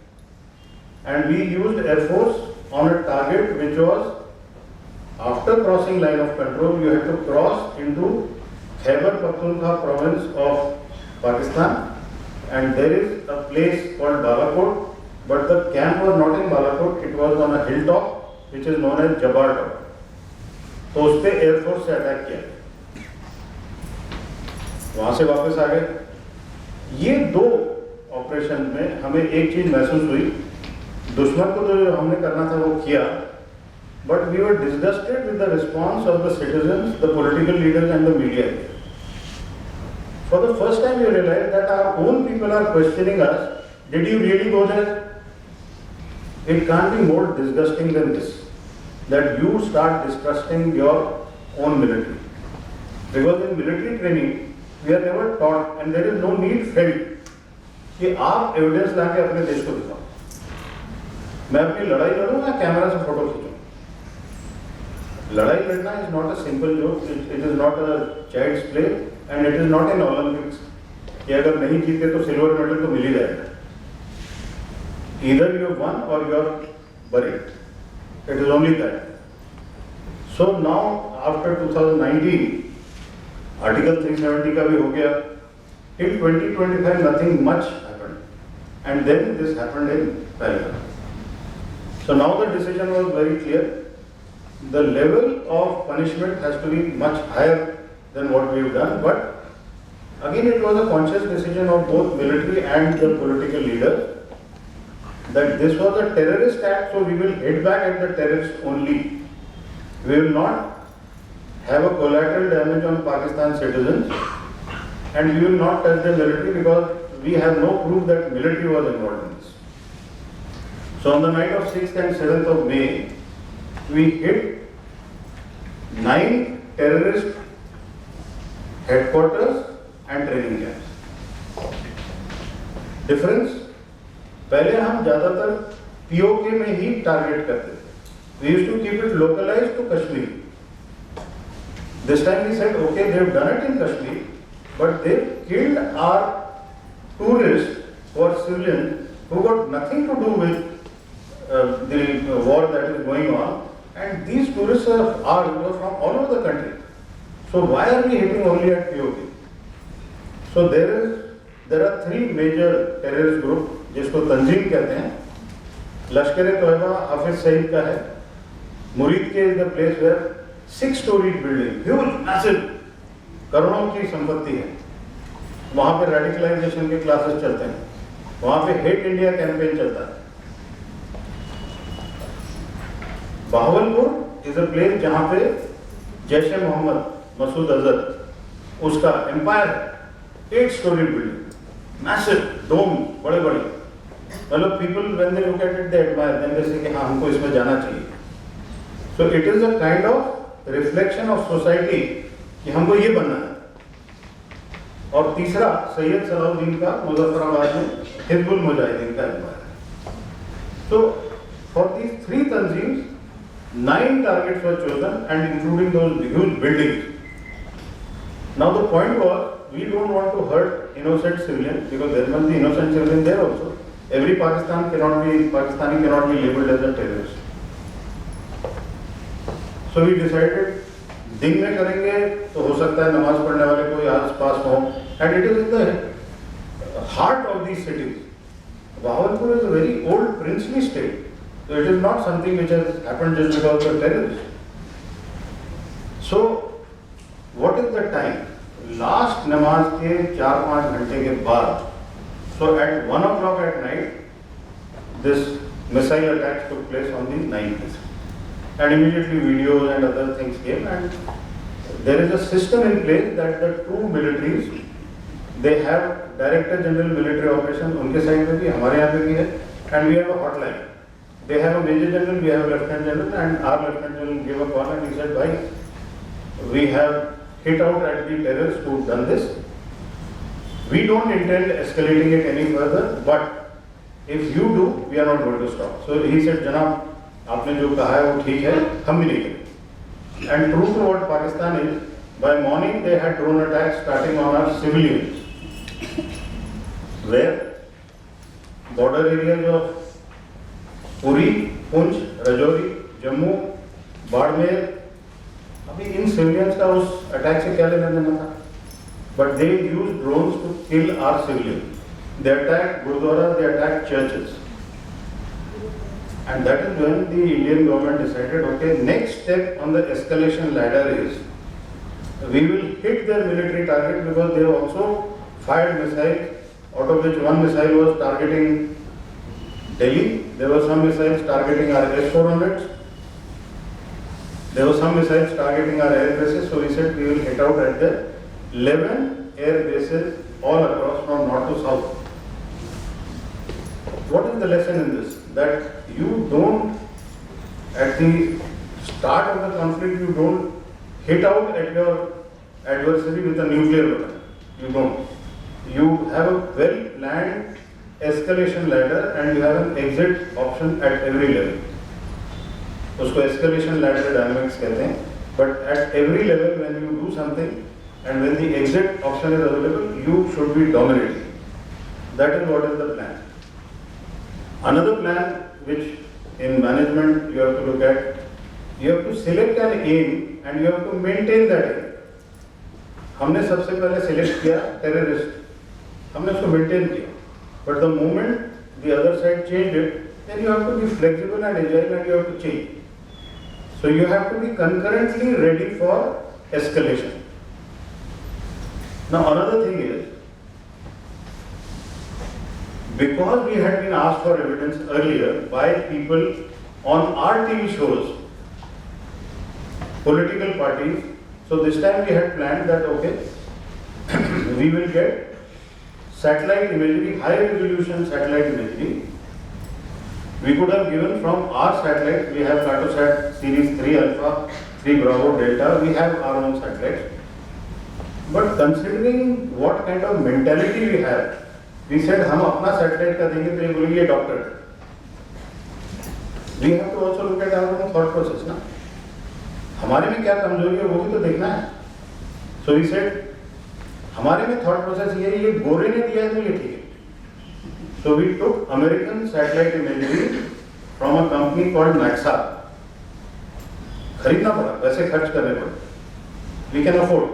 And we used Air Force on a target which was after crossing line of control, you had to cross into Khyber Pakhtunkhwa province of Pakistan, and there is a place called Balakot, but the camp was not in Balakot, it was on a hilltop which is known as Jabar Top. तो उस पे air force से attack किया, वहां से वापस आ गए। ये 2 ऑपरेशन में हमें एक चीज महसूस हुई, दुश्मन को जो हमने करना था वो किया, but we were disgusted with the response of the citizens, the political leaders and the media. For the first time we realized that our own people are questioning us, did you really go there? It can't be more disgusting than this, that you start distrusting your own military. Because in military training, we are never taught and there is no need felt कि आप evidence लाके अपने देश को दिखाओ। मैं अपनी लड़ाई लड़ूं या कैमरा से फोटो खींचूं? लड़ाई लड़ना is not a simple joke, it is not a child's play and it is not in Olympics कि अगर नहीं जीते तो सिल्वर मेडल तो मिल ही जाएगा। Either you have won or you are buried. It is only that. So now after 2019, Article 370 का भी हो गया, till 2025 nothing much happened, and then this happened in Parle. So now the decision was very clear. The level of punishment has to be much higher than what we have done, but again it was a conscious decision of both military and the political leaders that this was a terrorist act, so we will hit back at the terrorists only. We will not have a collateral damage on Pakistan citizens, and we will not touch the military because we have no proof that military was involved in this. So on the night of 6th and 7th of May, we hit 9 terrorist headquarters and training camps. Difference? पहले हम ज्यादातर PoK में ही target करते थे. We used to keep it localized to Kashmir. This time we said, okay, they have done it in Kashmir, but they killed our tourists or civilians who got nothing to do with the war that is going on, and these tourists are from all over the country. So why are we hitting only at POK? So there are 3 major terrorist groups जिसको तंजीम कहते हैं. लश्कर-ए-तोयबा हाफिज सईद का है. Muridke is the place where 6-story building, huge massive, करोड़ों की संपत्ति है. वहां पे रेडिकलाइजेशन के क्लासेस चलते हैं, वहां पे हेट इंडिया कैंपेन चलता है. बहावलपुर इज अ प्लेस जहां पे जैश ए मोहम्मद, मसूद अजहर, उसका एम्पायर है. 8-story बिल्डिंग, मैसिव डोम, बड़े बड़े. मतलब people when they look at it they admire, then they say कि हाँ हमको इसमें जाना चाहिए. So it is a kind of reflection of society कि हमको ये बनना है. और तीसरा सैयद सलाउद्दीन का मुजफ्फराबाद में हिजबुल मुजाहिदीन का एम्पायर है. तो for these 3 तंजीम्स 9 targets were chosen and including those huge buildings. Now the point was, we don't want to hurt innocent civilians because there must be innocent civilians there also. Every Pakistani cannot be labeled as a terrorist. So we decided दिन में करेंगे तो हो सकता है नमाज पढ़ने वाले कोई आस पास हो, and it is in the heart of these cities. Bahawalpur is a very old princely state. So it is not something which has happened just because of terrorists. So what is the time? Last नमाज के 4-5 घंटे के बाद, so at 1 o'clock at night, this missile attack took place on the 9th. And immediately videos and other things came, and there is a system in place that the two militaries, they have Director General Military Operations, उनके side पे भी, हमारे यहाँ पे भी है, and we have a hotline. They have a Major General, we have a Lieutenant General, and our Lieutenant General gave a call and he said, "Bhai, we have hit out at the terrorists who done this. We don't intend escalating it any further, but if you do, we are not going to stop." So he said, "Janab, आपने जो कहा है वो ठीक है, हम भी नहीं करेंगे." And true to what Pakistan is, by morning they had drone attacks starting on our civilians, where border areas of Puri, Poonch, Rajouri, Jammu, Badmer, अभी इन civilians का उस attack से क्या लेना देना था? But they used drones to kill our civilians. They attacked Gurdwara, they attacked churches. And that is when the Indian government decided, okay, next step on the escalation ladder is, we will hit their military target, because they also fired missiles, out of which one missile was targeting Delhi, there were some missiles targeting our S-400s, there were some missiles targeting our air bases, so we said we will hit out at the 11 air bases all across from north to south. What is the lesson in this? That you don't, at the start of the conflict, you don't hit out at your adversary with a nuclear weapon. You don't. You have a well-planned escalation ladder and you have an exit option at every level. उसको escalation ladder dynamics कहते हैं. But at every level, when you do something and when the exit option is available, you should be dominating. That is what is the plan. Another plan which in management you have to look at, you have to select an aim and you have to maintain that aim. हमने सबसे पहले select किया terrorist, हमने उसको maintain किया. But the moment the other side changed it, then you have to be flexible and agile and you have to change. So you have to be concurrently ready for escalation. Now another thing is, because we had been asked for evidence earlier by people on our TV shows, political parties, so this time we had planned that, okay, we will get satellite imagery, high resolution satellite imagery. We could have given from our satellite, we have Cartosat series 3 Alpha, 3 Bravo Delta, we have our own satellites. But considering what kind of mentality we have, we said हम अपना satellite का देंगे तो ये बोलेंगे doctor. We have to also look at our own thought process ना. हमारे में क्या कमजोरी है वो भी तो देखना है. So we said हमारे में thought process ये गोरे ने दिया है तो ये ठीक है. So we took American satellite imagery from a company called Naxa. खरीदना पड़ा, पैसे खर्च करने पड़े. We can afford.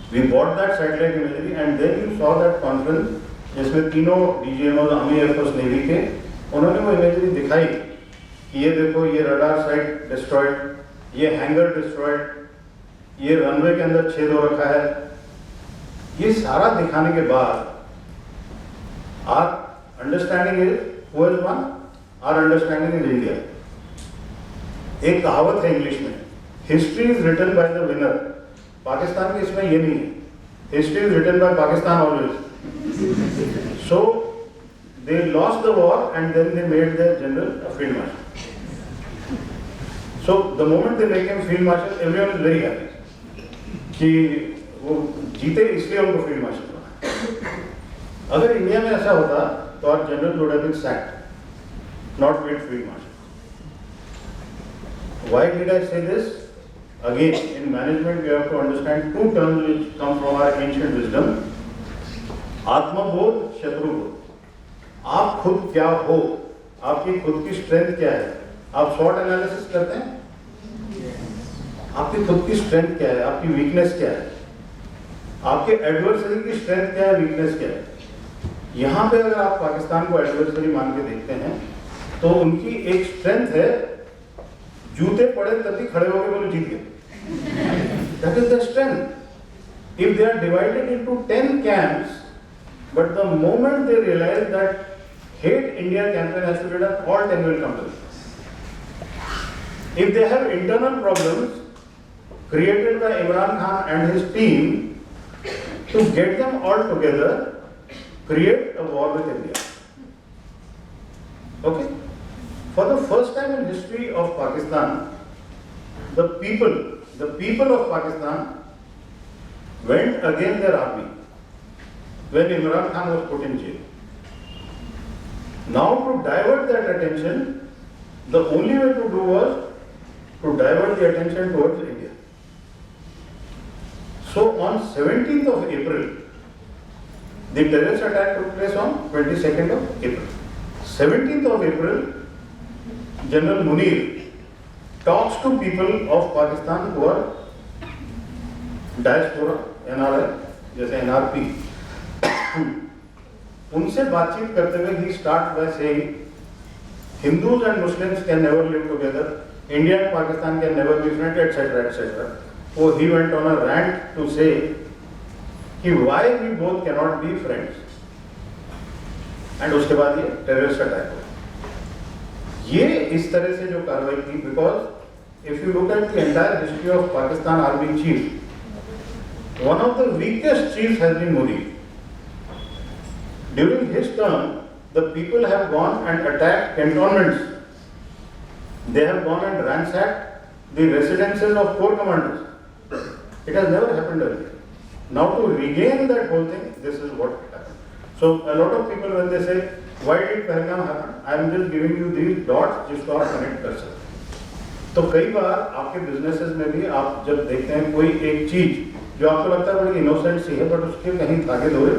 We bought that satellite imagery and then you saw that conference जिसमें तीनों DGMOs आर्मी एयरफोर्स नेवी के उन्होंने वो इमेजरी दिखाई कि ये देखो ये रडार साइट डिस्ट्रॉयड, ये हैंगर डिस्ट्रॉयड, ये रनवे के अंदर छेद हो रखा है. ये सारा दिखाने के बाद our understanding is who has won? Our understanding is India. एक कहावत है इंग्लिश में, history is written by the winner. Pakistan के इसमें ये नहीं है. History is written by Pakistan always. So they lost the war and then they made their general a field marshal. So the moment they make him field marshal, everyone is very happy कि वो जीते इसलिए उनको field marshal बना. अगर India में ऐसा होता तो our general would have been sacked, not made field marshal. Why did I say this? Again, in management, we have to understand two terms which come from our ancient wisdom. आत्मबोध, शत्रुबोध. आप खुद क्या हो, आपकी खुद की स्ट्रेंथ क्या है. आप SWOT एनालिसिस करते हैं. आपकी खुद की स्ट्रेंथ क्या है, आपकी वीकनेस क्या है, आपके एडवर्सरी की स्ट्रेंथ क्या है, वीकनेस क्या है. यहाँ पे अगर आप पाकिस्तान को एडवर्सरी मान के देखते हैं तो उनकी एक स्ट्रेंथ है, जूते पड़े तभी खड़े होकर बोले जीत गए. That is the strength. If they are divided into 10 camps, but the moment they realize that hate India campaign has to be done, all 10 will come together. If they have internal problems created by Imran Khan and his team, to get them all together, create a war with India. Okay? For the first time in history of Pakistan, the people of Pakistan went against their army when Imran Khan was put in jail. Now to divert that attention, the only way to do was to divert the attention towards India. So on 17th of April, the terrorist attack took place on 22nd of April. 17th of April, General Munir talks to people of Pakistan who are diaspora, NRI, जैसे NRP. उनसे बातचीत करते हुए he starts by saying, Hindus and Muslims can never live together, India and Pakistan can never be friends, etc., etc. So he went on a rant to say कि why we both cannot be friends. And उसके बाद ये terrorist attack हुआ. ये इस तरह से जो कार्रवाई की, because if you look at the entire history of Pakistan army chief, one of the weakest chiefs has been Munir. During his term, the people have gone and attacked cantonments. They have gone and ransacked the residences of corps commanders. It has never happened earlier. Now to regain that whole thing, this is what happened. So a lot of people when they say, why did Pahalgam happen? I am just giving you these dots जिसको आप connect कर सकते हैं. तो कई बार आपके businesses में भी आप जब देखते हैं कोई एक चीज जो आपको लगता है बड़ी innocent सी है, but उसके कहीं धागे धोए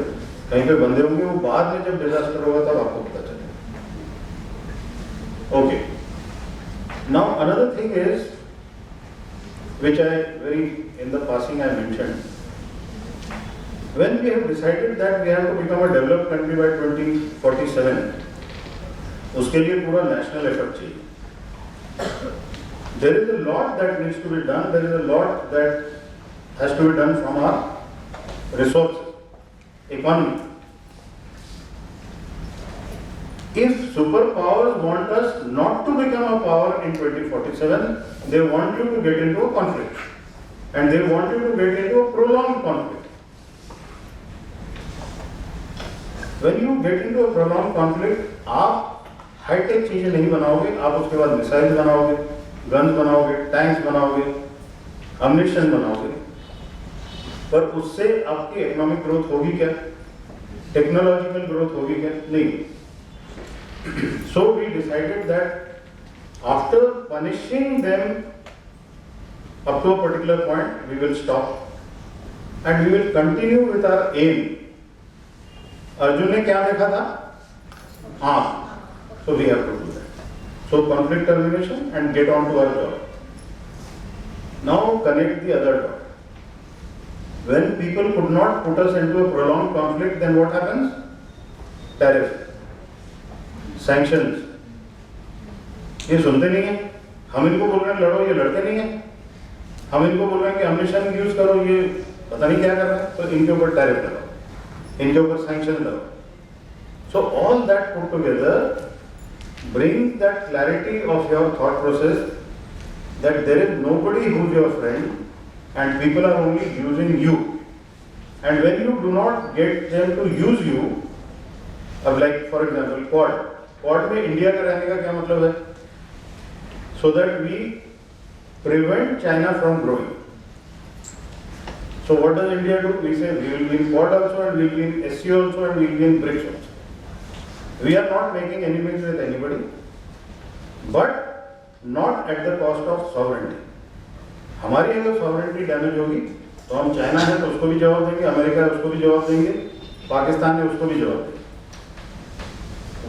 कहीं पे बंधे होंगे, वो बाद में जब disaster होगा तब आपको पता चलेगा. Okay. Now another thing is, which I in the passing I mentioned, when we have decided that we have to become a developed country by 2047, उसके लिए पूरा national effort चाहिए. There is a lot that needs to be done. There is a lot that has to be done from our resources, economy. If superpowers want us not to become a power in 2047, they want you to get into a conflict. And they want you to get into a prolonged conflict. When you get into a prolonged conflict, आप hi tech चीजें नहीं बनाओगे, आप उसके बाद missile बनाओगे, guns बनाओगे, tanks बनाओगे, अम्युनिशन बनाओगे, पर उससे आपकी इकोनॉमिक ग्रोथ होगी क्या? टेक्नोलॉजिकल ग्रोथ होगी क्या? नहीं. So we decided that after punishing them up to a particular point, we will stop and we will continue with our aim. Arjun ने क्या देखा था? हाँ. So we have to do that. So conflict termination and get on to our job. Now connect the other dot. When people could not put us into a prolonged conflict, then what happens? Tariff, sanctions. ये सुनते नहीं हैं. हम इनको बोल रहे हैं लड़ो, ये लड़ते नहीं हैं. हम इनको बोल रहे हैं कि अम्युनिशन यूज करो, ये पता नहीं क्या कर रहे हैं. तो इनके ऊपर टैरिफ लगाओ, इनके ऊपर सैंक्शन लगाओ. So all that put together brings that clarity of your thought process that there is nobody who is your friend and people are only using you. And when you do not get them to use you, like for example Quad में India का रहने का क्या मतलब है? So that we prevent China from growing. So what does India do? We say we will be in Quad also and we will be in SCO also and we will be in BRICS also. We are not making enemies with anybody, but not at the cost of sovereignty. हमारी अगर sovereignty damage होगी तो हम China है तो उसको भी जवाब देंगे, अमेरिका है उसको भी जवाब देंगे, पाकिस्तान है उसको भी जवाब देंगे.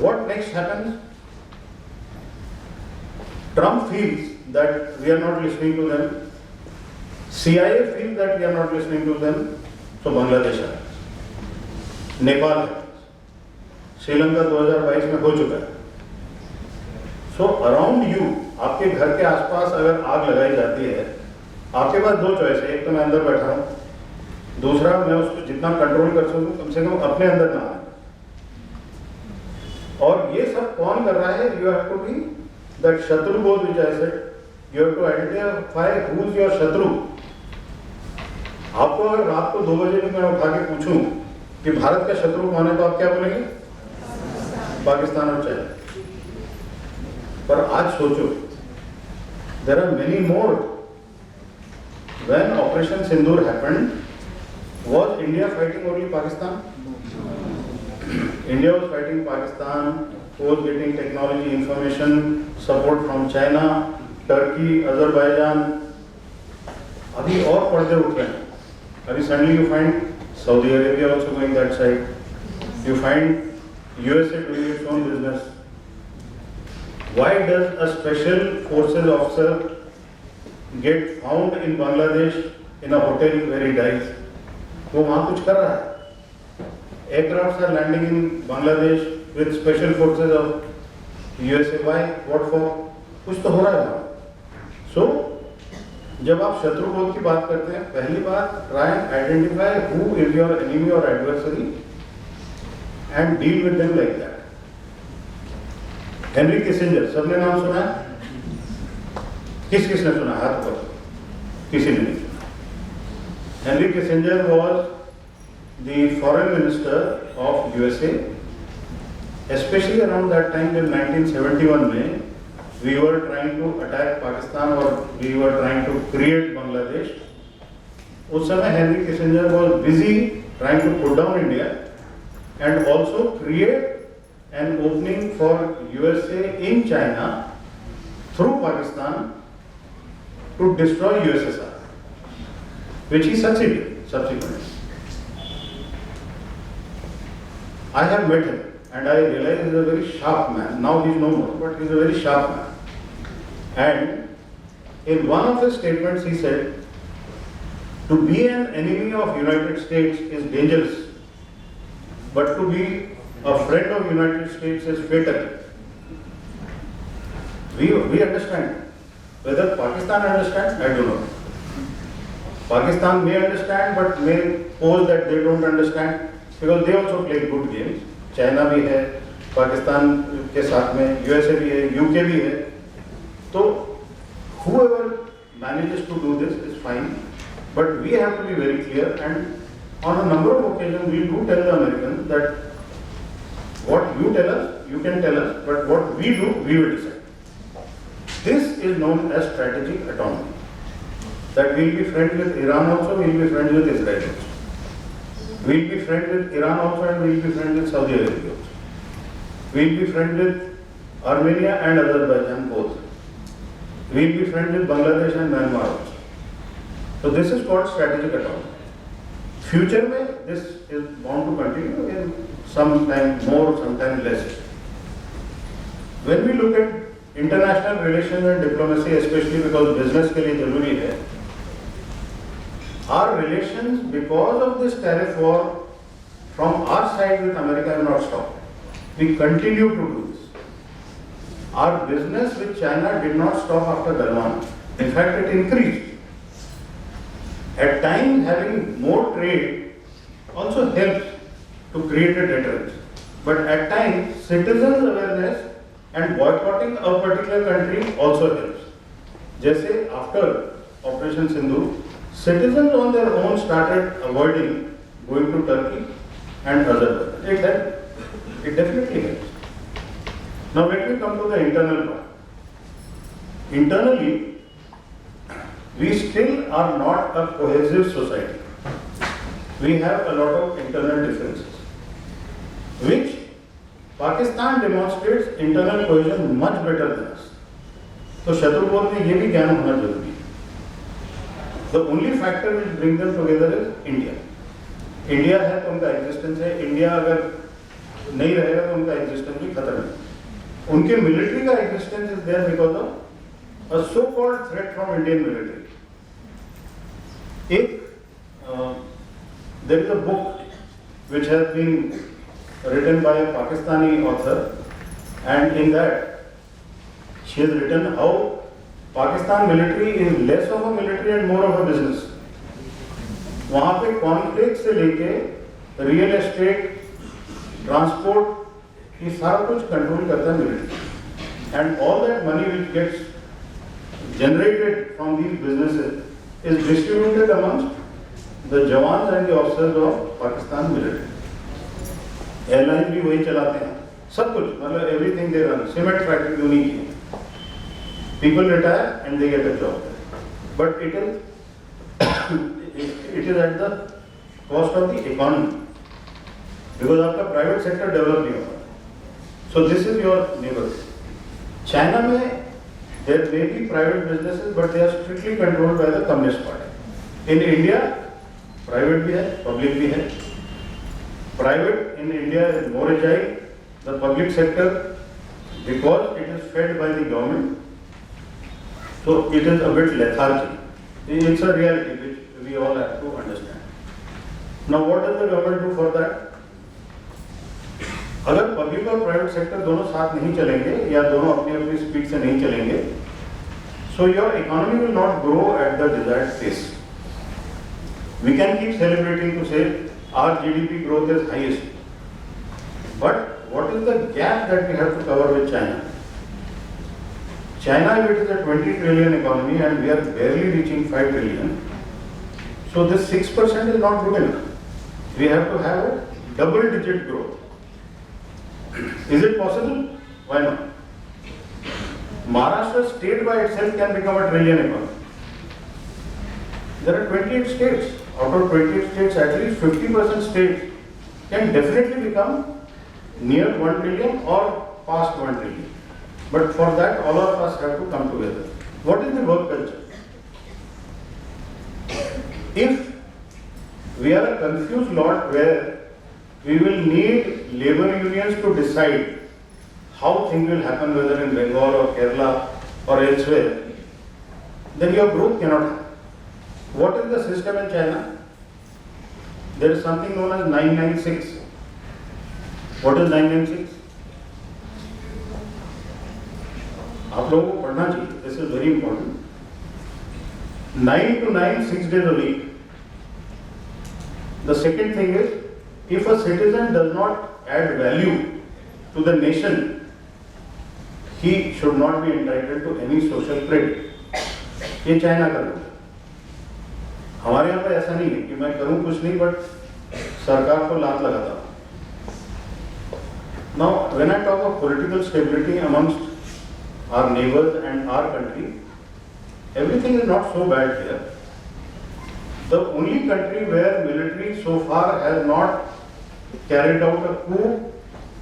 What next happens? Trump feels that we are not listening to them. CIA feels that we are not listening to them. So Bangladesh है, नेपाल है, श्रीलंका 2022 में हो चुका है. So around you, आपके घर के आसपास अगर आग लगाई जाती है, आपके पास दो चॉइस है. एक तो मैं अंदर बैठा हूँ, दूसरा, मैं उसको जितना कंट्रोल कर सकूं कम से कम अपने अंदर ना आए। और ये सब कौन कर रहा है? You have to be that शत्रु बोध which I said, you have to identify who is your शत्रु। आपको अगर रात को 2 बजे भी मैं उठा के पूछूं कि भारत का शत्रु कौन है, तो आप क्या बोलेंगे? पाकिस्तान और चाइना। पर आज सोचो, there are many more. When operation Sindoor happened, was India fighting only Pakistan? India was fighting Pakistan, was getting technology, information, support from China, Turkey, Azerbaijan. अभी और पर्दे उठ रहे हैं। अभी suddenly you find Saudi Arabia also going that side. You find USA doing its own business. Why does a special forces officer get found in Bangladesh in a hotel where he dies? वो वहाँ कुछ कर रहा है। Aircrafts are landing in Bangladesh with special forces of USA. Why? What for? कुछ तो हो रहा है वहाँ। So, जब आप शत्रुबोध की बात करते हैं, पहली बात, try and identify who is your enemy or adversary and deal with them like that. Henry Kissinger, सबने नाम सुना है? किसने सुना? हाथ पर किसी ने नहीं। Henry Kissinger was the foreign minister of USA, especially around that time in 1971 में we were trying to attack Pakistan or we were trying to create Bangladesh. उस समय Henry Kissinger was busy trying to put down India and also create an opening for USA in China through Pakistan to destroy USSR. Which he succeeded subsequently. I have met him and I realize he is a very sharp man. Now he is no more, but he is a very sharp man. And in one of his statements he said, to be an enemy of United States is dangerous, but to be a friend of United States is fatal. We understand. Whether Pakistan understands, I don't know. Pakistan may understand, but may pose that they don't understand because they also play good games. China भी है, पाकिस्तान के साथ में USA भी है, UK भी है. तो whoever manages to do this is fine, but we have to be very clear. And on a number of occasions, we do tell the Americans that what you tell us, you can tell us, but what we do, we will decide. This is known as strategic autonomy. That we'll be friends with Iran also, we'll be friends with Israel also. We'll be friends with Iran also and we'll be friends with Saudi Arabia also. We'll be friends with Armenia and Azerbaijan both. We'll be friends with Bangladesh and Myanmar also. So this is called strategic autonomy. Future में this is bound to continue in sometime more, sometime less. When we look at international relations and diplomacy, especially because business के लिए जरूरी है, our relations because of this tariff war from our side with America have not stopped. We continue to do this. Our business with China did not stop after Galwan. In fact, it increased. At times, having more trade also helps to create a deterrence. But at times, citizens' awareness and boycotting a particular country also helps. जैसे after Operation Sindoor, citizens on their own started avoiding going to Turkey and Azerbaijan. It definitely helps. Now let me come to the internal part. Internally, we still are not a cohesive society. We have a lot of internal differences, which Pakistan demonstrates internal cohesion much better than us. तो शत्रुबोध में ये भी ज्ञान होना जरूरी है. The only factor which brings them together is India. India है तो उनका existence है. India अगर नहीं रहेगा तो उनका existence भी खतरे में. उनके military का existence is there because of a so-called threat from Indian military. There is a book which has been written by a Pakistani author, and in that she has written how Pakistan military is less of a military and more of a business. वहाँ पे conflict से लेके real estate, transport, ये सारा कुछ control करता है military. And all that money which gets generated from these businesses is distributed amongst the jawans and the officers of Pakistan military. Airlines भी वही चलाते हैं, सब कुछ, मतलब everything they run, cement factory उन्हीं की है. People retire and they get a job there. But it is at the cost of the economy, because आपका private sector develop नहीं होगा. So this is your neighbor. China में there may be private businesses, but they are strictly controlled by the Communist Party. In India, private भी है, public भी है. Private in India is more agile. The public sector, because it is fed by the government, so it is a bit lethargic. It's a reality which we all have to understand. Now, what does the government do for that? अगर public और private sector दोनों साथ नहीं चलेंगे या दोनों अपनी अपनी स्पीड से नहीं चलेंगे, so your economy will not grow at the desired pace. We can keep celebrating to say our GDP growth is highest, but what is the gap that we have to cover with China? China, if it is a 20 trillion economy and we are barely reaching 5 trillion, so this 6% is not good enough. We have to have a double-digit growth. Is it possible? Why not? Maharashtra state by itself can become a trillion economy. There are 28 states. Out of 28 states, at least 50% states can definitely become near 1 trillion or past 1 trillion. But for that, all of us have to come together. What is the work culture? If we are a confused lot where we will need labor unions to decide how things will happen, whether in Bengal or Kerala or elsewhere, then your growth cannot happen. What is the system in China? There is something known as 996. What is 996? आप लोगों को पढ़ना चाहिए. This is very important. 9 to 9, 6 days a week. The second thing is, if a citizen does not add value to the nation, he should not be entitled to any social credit. ये China का rule है. हमारे यहाँ पे ऐसा नहीं है कि मैं करूँ कुछ नहीं बट सरकार को लात लगाता हूँ. Now, when I talk of political stability amongst our neighbors and our country, everything is not so bad here. The only country where military so far has not carried out a coup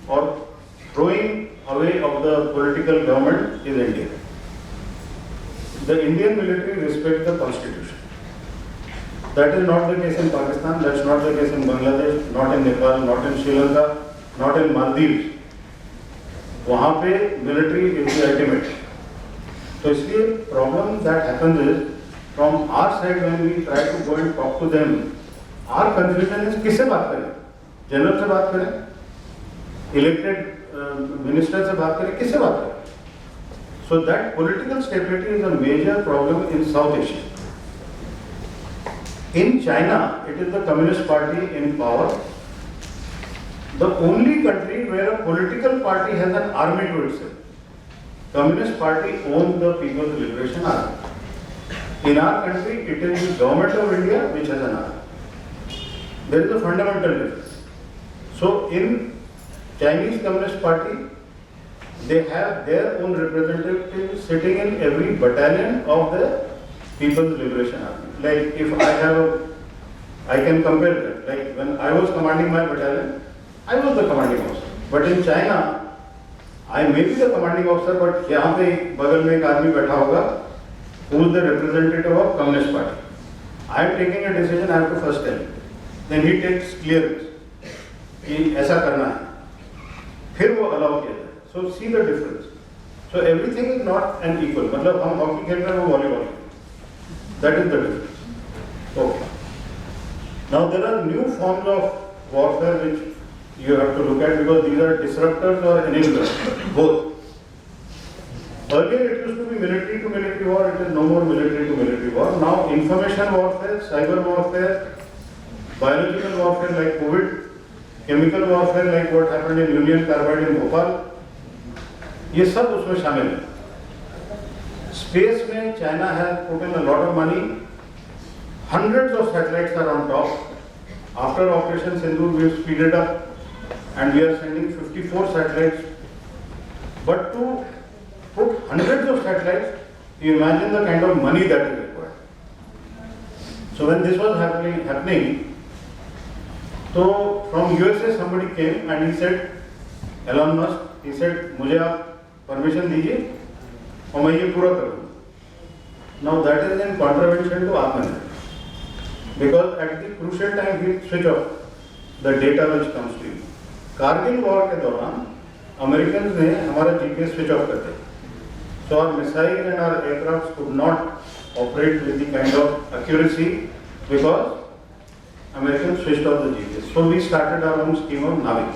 or throwing away of the political government is India. The Indian military respects the constitution. That is not the case in Pakistan, that's not the case in Bangladesh, not in Nepal, not in Sri Lanka, not in Maldives. वहाँ पे military is the ultimate. तो इसलिए problem that happens is from our side when we try to go and talk to them, our confusion is किससे बात करें? General से बात करें, इलेक्टेड मिनिस्टर से बात करें, किससे बात करें? So that political stability is a major problem in South Asia. In China, it is the Communist Party in power. The only country where a political party has an army to itself. Communist Party owns the People's Liberation Army. In our country, it is the government of India which has an army. There is a fundamental difference. So in Chinese Communist Party, they have their own representatives sitting in every battalion of the People's Liberation Army. Like if I can compare that. Like when I was commanding my battalion, I was the commanding officer. But in China, I may be the commanding officer, but यहाँ पे बगल में एक आदमी बैठा होगा, who is the representative of Communist Party. I am taking a decision, I have to first tell him. Then he takes clearance. कि ऐसा करना है, फिर वो अलाउ किया जाए. So see the difference. So everything is not an equal. मतलब हम हॉकी खेल रहे हैं, वो volleyball. That is the difference. Okay. Now there are new forms of warfare which you have to look at because these are disruptors or enablers, both. Earlier it used to be military to military war, it is no more military to military war. Now information warfare, cyber warfare, biological warfare like COVID, chemical warfare like what happened in Union Carbide in Bhopal, ये सब उसमें शामिल है. Space में China has put in a lot of money. Hundreds of satellites are on top. After Operation Sindoor, we have speeded up and we are sending 54 satellites. But to put hundreds of satellites, you imagine the kind of money that is required. So when this was happening, so from USA somebody came and he said, Elon Musk, he said, मुझे आप permission दीजिए और मैं ये पूरा करूँ. Now that is in contravention to Atman. Because at the crucial time he switch off the data which comes to you. Kargil war के दौरान Americans ने हमारा GPS switch off कर दिया. So our missiles and our aircrafts could not operate with the kind of accuracy because Americans switched off the GPS. So we started our own scheme of Navik.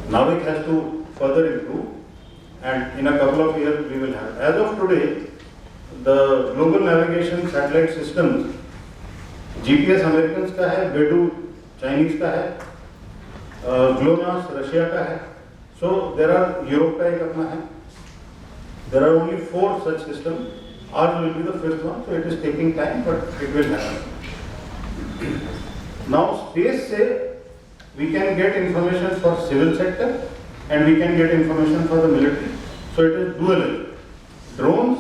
Navik has to further improve, and in a couple of years we will have. As of today, the global navigation satellite systems, GPS Americans का है, Bedu Chinese का है, GLONASS Russia का है. So there are Europe का एक अपना है. There are only 4 such systems. Ours will be the 5th one, so it is taking time, but it will happen. Now space से we can get information for civil sector and we can get information for the military. So it is dual. Drones,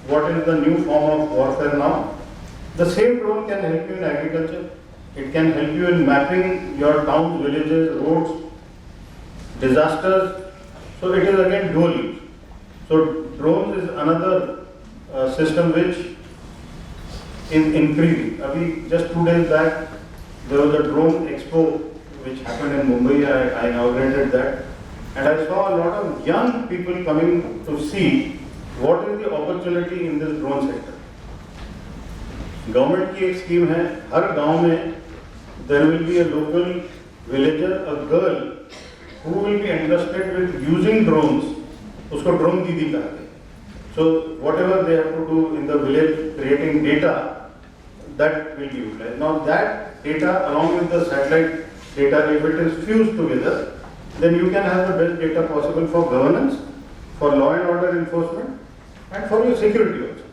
what is the new form of warfare now? The same drone can help you in agriculture. It can help you in mapping your towns, villages, roads, disasters. So it is again dual use. So drones is another system which is increasing. Just 2 days back, there was a drone expo which happened in Mumbai. I inaugurated that, and I saw a lot of young people coming to see what is the opportunity in this drone sector. Government की एक scheme है, हर गांव में there will be a local villager, a girl who will be entrusted with using drones. उसको drone दीदी कहते हैं. So whatever they have to do in the village, creating data, that will be utilized. Now that data along with the satellite data, if it is fused together, then you can have the best data possible for governance, for law and order enforcement, and for your security also.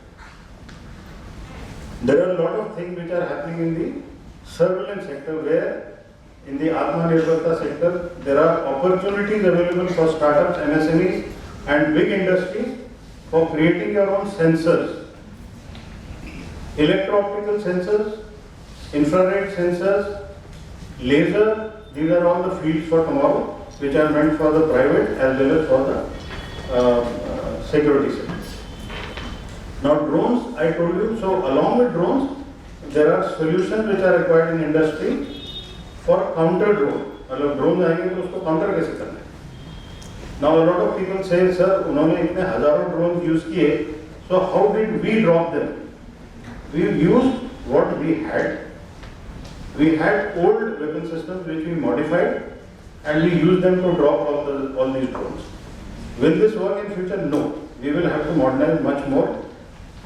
There are a lot of things which are happening in the surveillance sector, where in the Atmanirbharta sector, there are opportunities available for startups, MSMEs, and big industries for creating your own sensors. Electro-optical sensors, infrared sensors, laser, these are all the fields for tomorrow, which are meant for the private as well as for the security sector. Now drones, I told you, so along with drones, there are solutions which are required in industry for counter drone. अगर drone आएंगे तो उसको counter कैसे करना है? Now a lot of people say, sir, उन्होंने इतने हजारों drones use किए, so how did we drop them? We used what we had. We had old weapon systems which we modified, and we used them to drop all these drones. Will this work in future? No. We will have to modernize much more,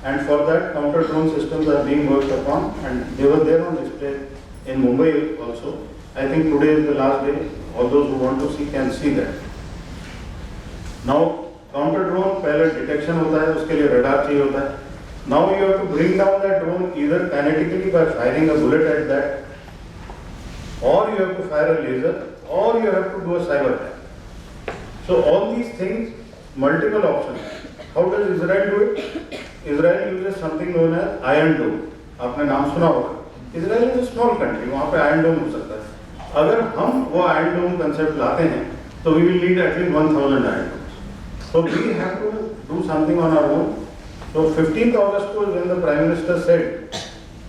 and for that counter drone systems are being worked upon, and they were there on display in Mumbai also. I think today is the last day. All those who want to see can see that. Now counter drone पहले detection होता है, उसके लिए radar चाहिए होता है. Now you have to bring down that drone either kinetically by firing a bullet at that, or you have to fire a laser, or you have to do a cyber attack. So all these things, multiple options. How does Israel do it? Israel uses something known as Iron Dome. आपने नाम सुना होगा. Israel is a small country, वहाँ पे Iron Dome हो सकता है. अगर हम वो Iron Dome concept लाते हैं, तो we will need at least 1,000 Iron Domes. So we have to do something on our own. So 15th August was when the Prime Minister said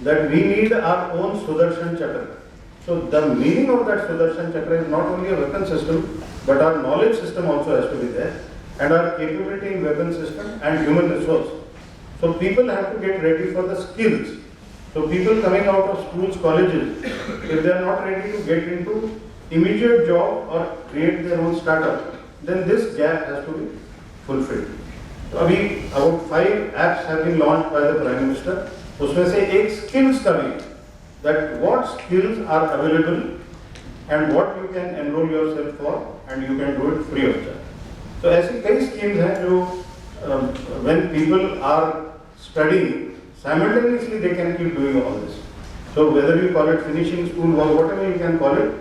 that we need our own Sudarshan Chakra. So the meaning of that Sudarshan Chakra is not only a weapon system, but our knowledge system also has to be there, and our capability in weapon system and human resource. So people have to get ready for the skills. So people coming out of schools, colleges, if they are not ready to get into immediate job or create their own startup, then this gap has to be fulfilled. So अभी about 5 apps have been launched by the Prime Minister. उसमें से एक skills का भी, that what skills are available and what you can enroll yourself for, and you can do it free of charge. So ऐसी कई schemes हैं जो when people are studying simultaneously they can keep doing all this. So whether you call it finishing school or whatever you can call it,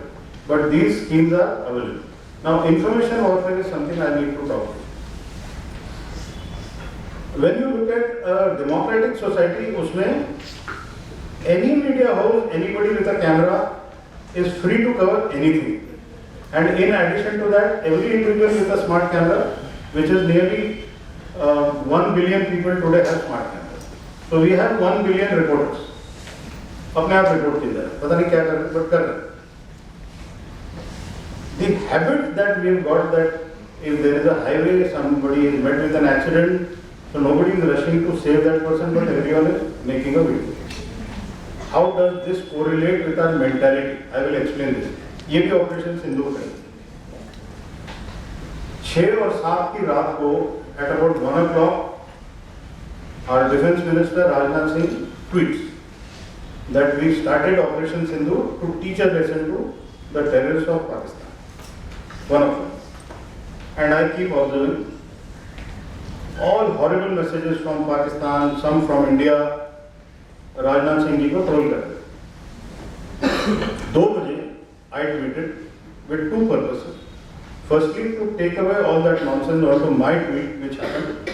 but these schemes are available. Now information warfare is something I need to talk about. When you look at a democratic society, उसमें any media house, anybody with a camera is free to cover anything. And in addition to that, every individual with a smart camera, which is nearly 1 billion people today have smart cameras. So we have 1 billion reporters. अपने आप report की जाए, पता नहीं क्या कर रहे, but कर रहे. The habit that we have got that if there is a highway, somebody is met with an accident, so nobody is rushing to save that person, but everyone is making a video. How does this correlate with our mentality? I will explain this. ये भी operation सिंदूर है. 6 और 7 की रात को at about 1 o'clock, our defense minister Rajnath Singh tweets that we started Operation Sindoor to teach a lesson to the terrorists of Pakistan. One of them. And I keep observing all horrible messages from Pakistan, some from India. Rajnath Singh ji को troll कर रहे. 2 बजे I tweeted with 2 purposes. Firstly, to take away all that nonsense onto my tweet, which happened.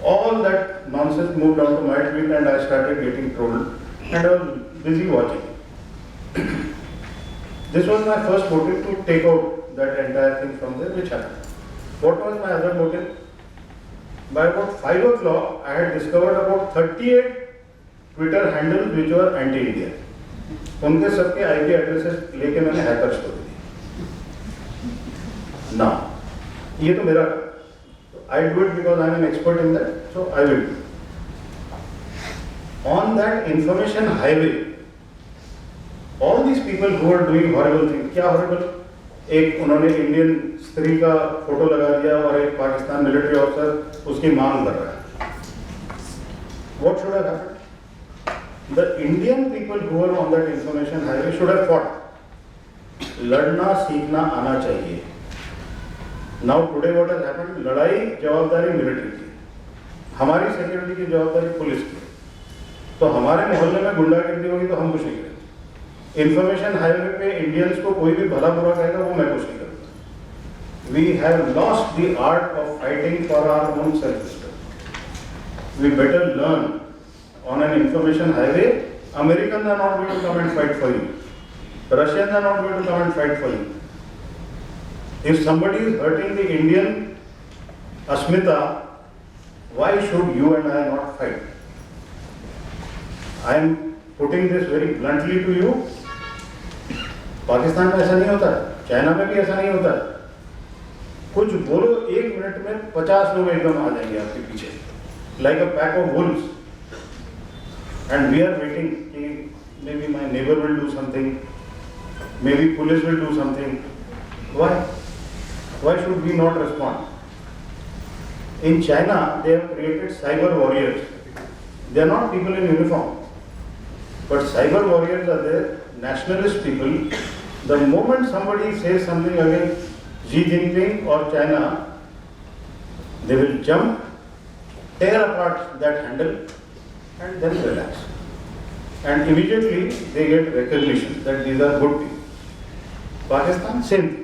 All that nonsense moved onto my tweet and I started getting trolled. And I was busy watching. This was my first motive to take out that entire thing from there, which happened. What was my other motive? By about 5 o'clock, I had discovered about 38 Twitter handles which were anti-India. उनके सबके IP addresses लेके मैंने hackers को दिए. Now, ये तो मेरा, I do it because I am an expert in that, so I will do. On that information highway, all these people who are doing horrible things, क्या horrible? एक उन्होंने इंडियन स्त्री का फोटो लगा दिया और एक पाकिस्तान मिलिट्री ऑफिसर उसकी मांग कर रहा है. What should have happened? The Indian people who were on that information highway should have fought. लड़ना सीखना आना चाहिए. Now today what has happened? लड़ाई जवाबदारी मिलिट्री की, हमारी सिक्योरिटी की जवाबदारी पुलिस की. तो हमारे मोहल्ले में गुंडागर्दी होगी तो हम कुछ नहीं करेंगे. इंफॉर्मेशन हाईवे पे इंडियंस को कोई भी भला बुरा कहेगा वो मैं कुछ नहीं करूँगा. We have lost the art of fighting for our own self-respect. We better learn. On an information highway, Americans are not going to come and fight for you. Russians are not going to come and fight for you. If somebody is hurting the Indian Asmita, why should you and I not fight? I am putting this very bluntly to you. Pakistan में ऐसा नहीं होता है, China में भी ऐसा नहीं होता है. कुछ बोलो 1 मिनट में 50 लोग एकदम आ जाएंगे आपके पीछे, like a pack of wolves. And we are waiting, maybe my neighbor will do something, maybe police will do something. Why? Why should we not respond? In China, they have created cyber warriors. They are not people in uniform, but cyber warriors are there, nationalist people. The moment somebody says something against Xi Jinping or China, they will jump, tear apart that handle, and then relax. And immediately they get recognition that these are good people. Pakistan, same thing.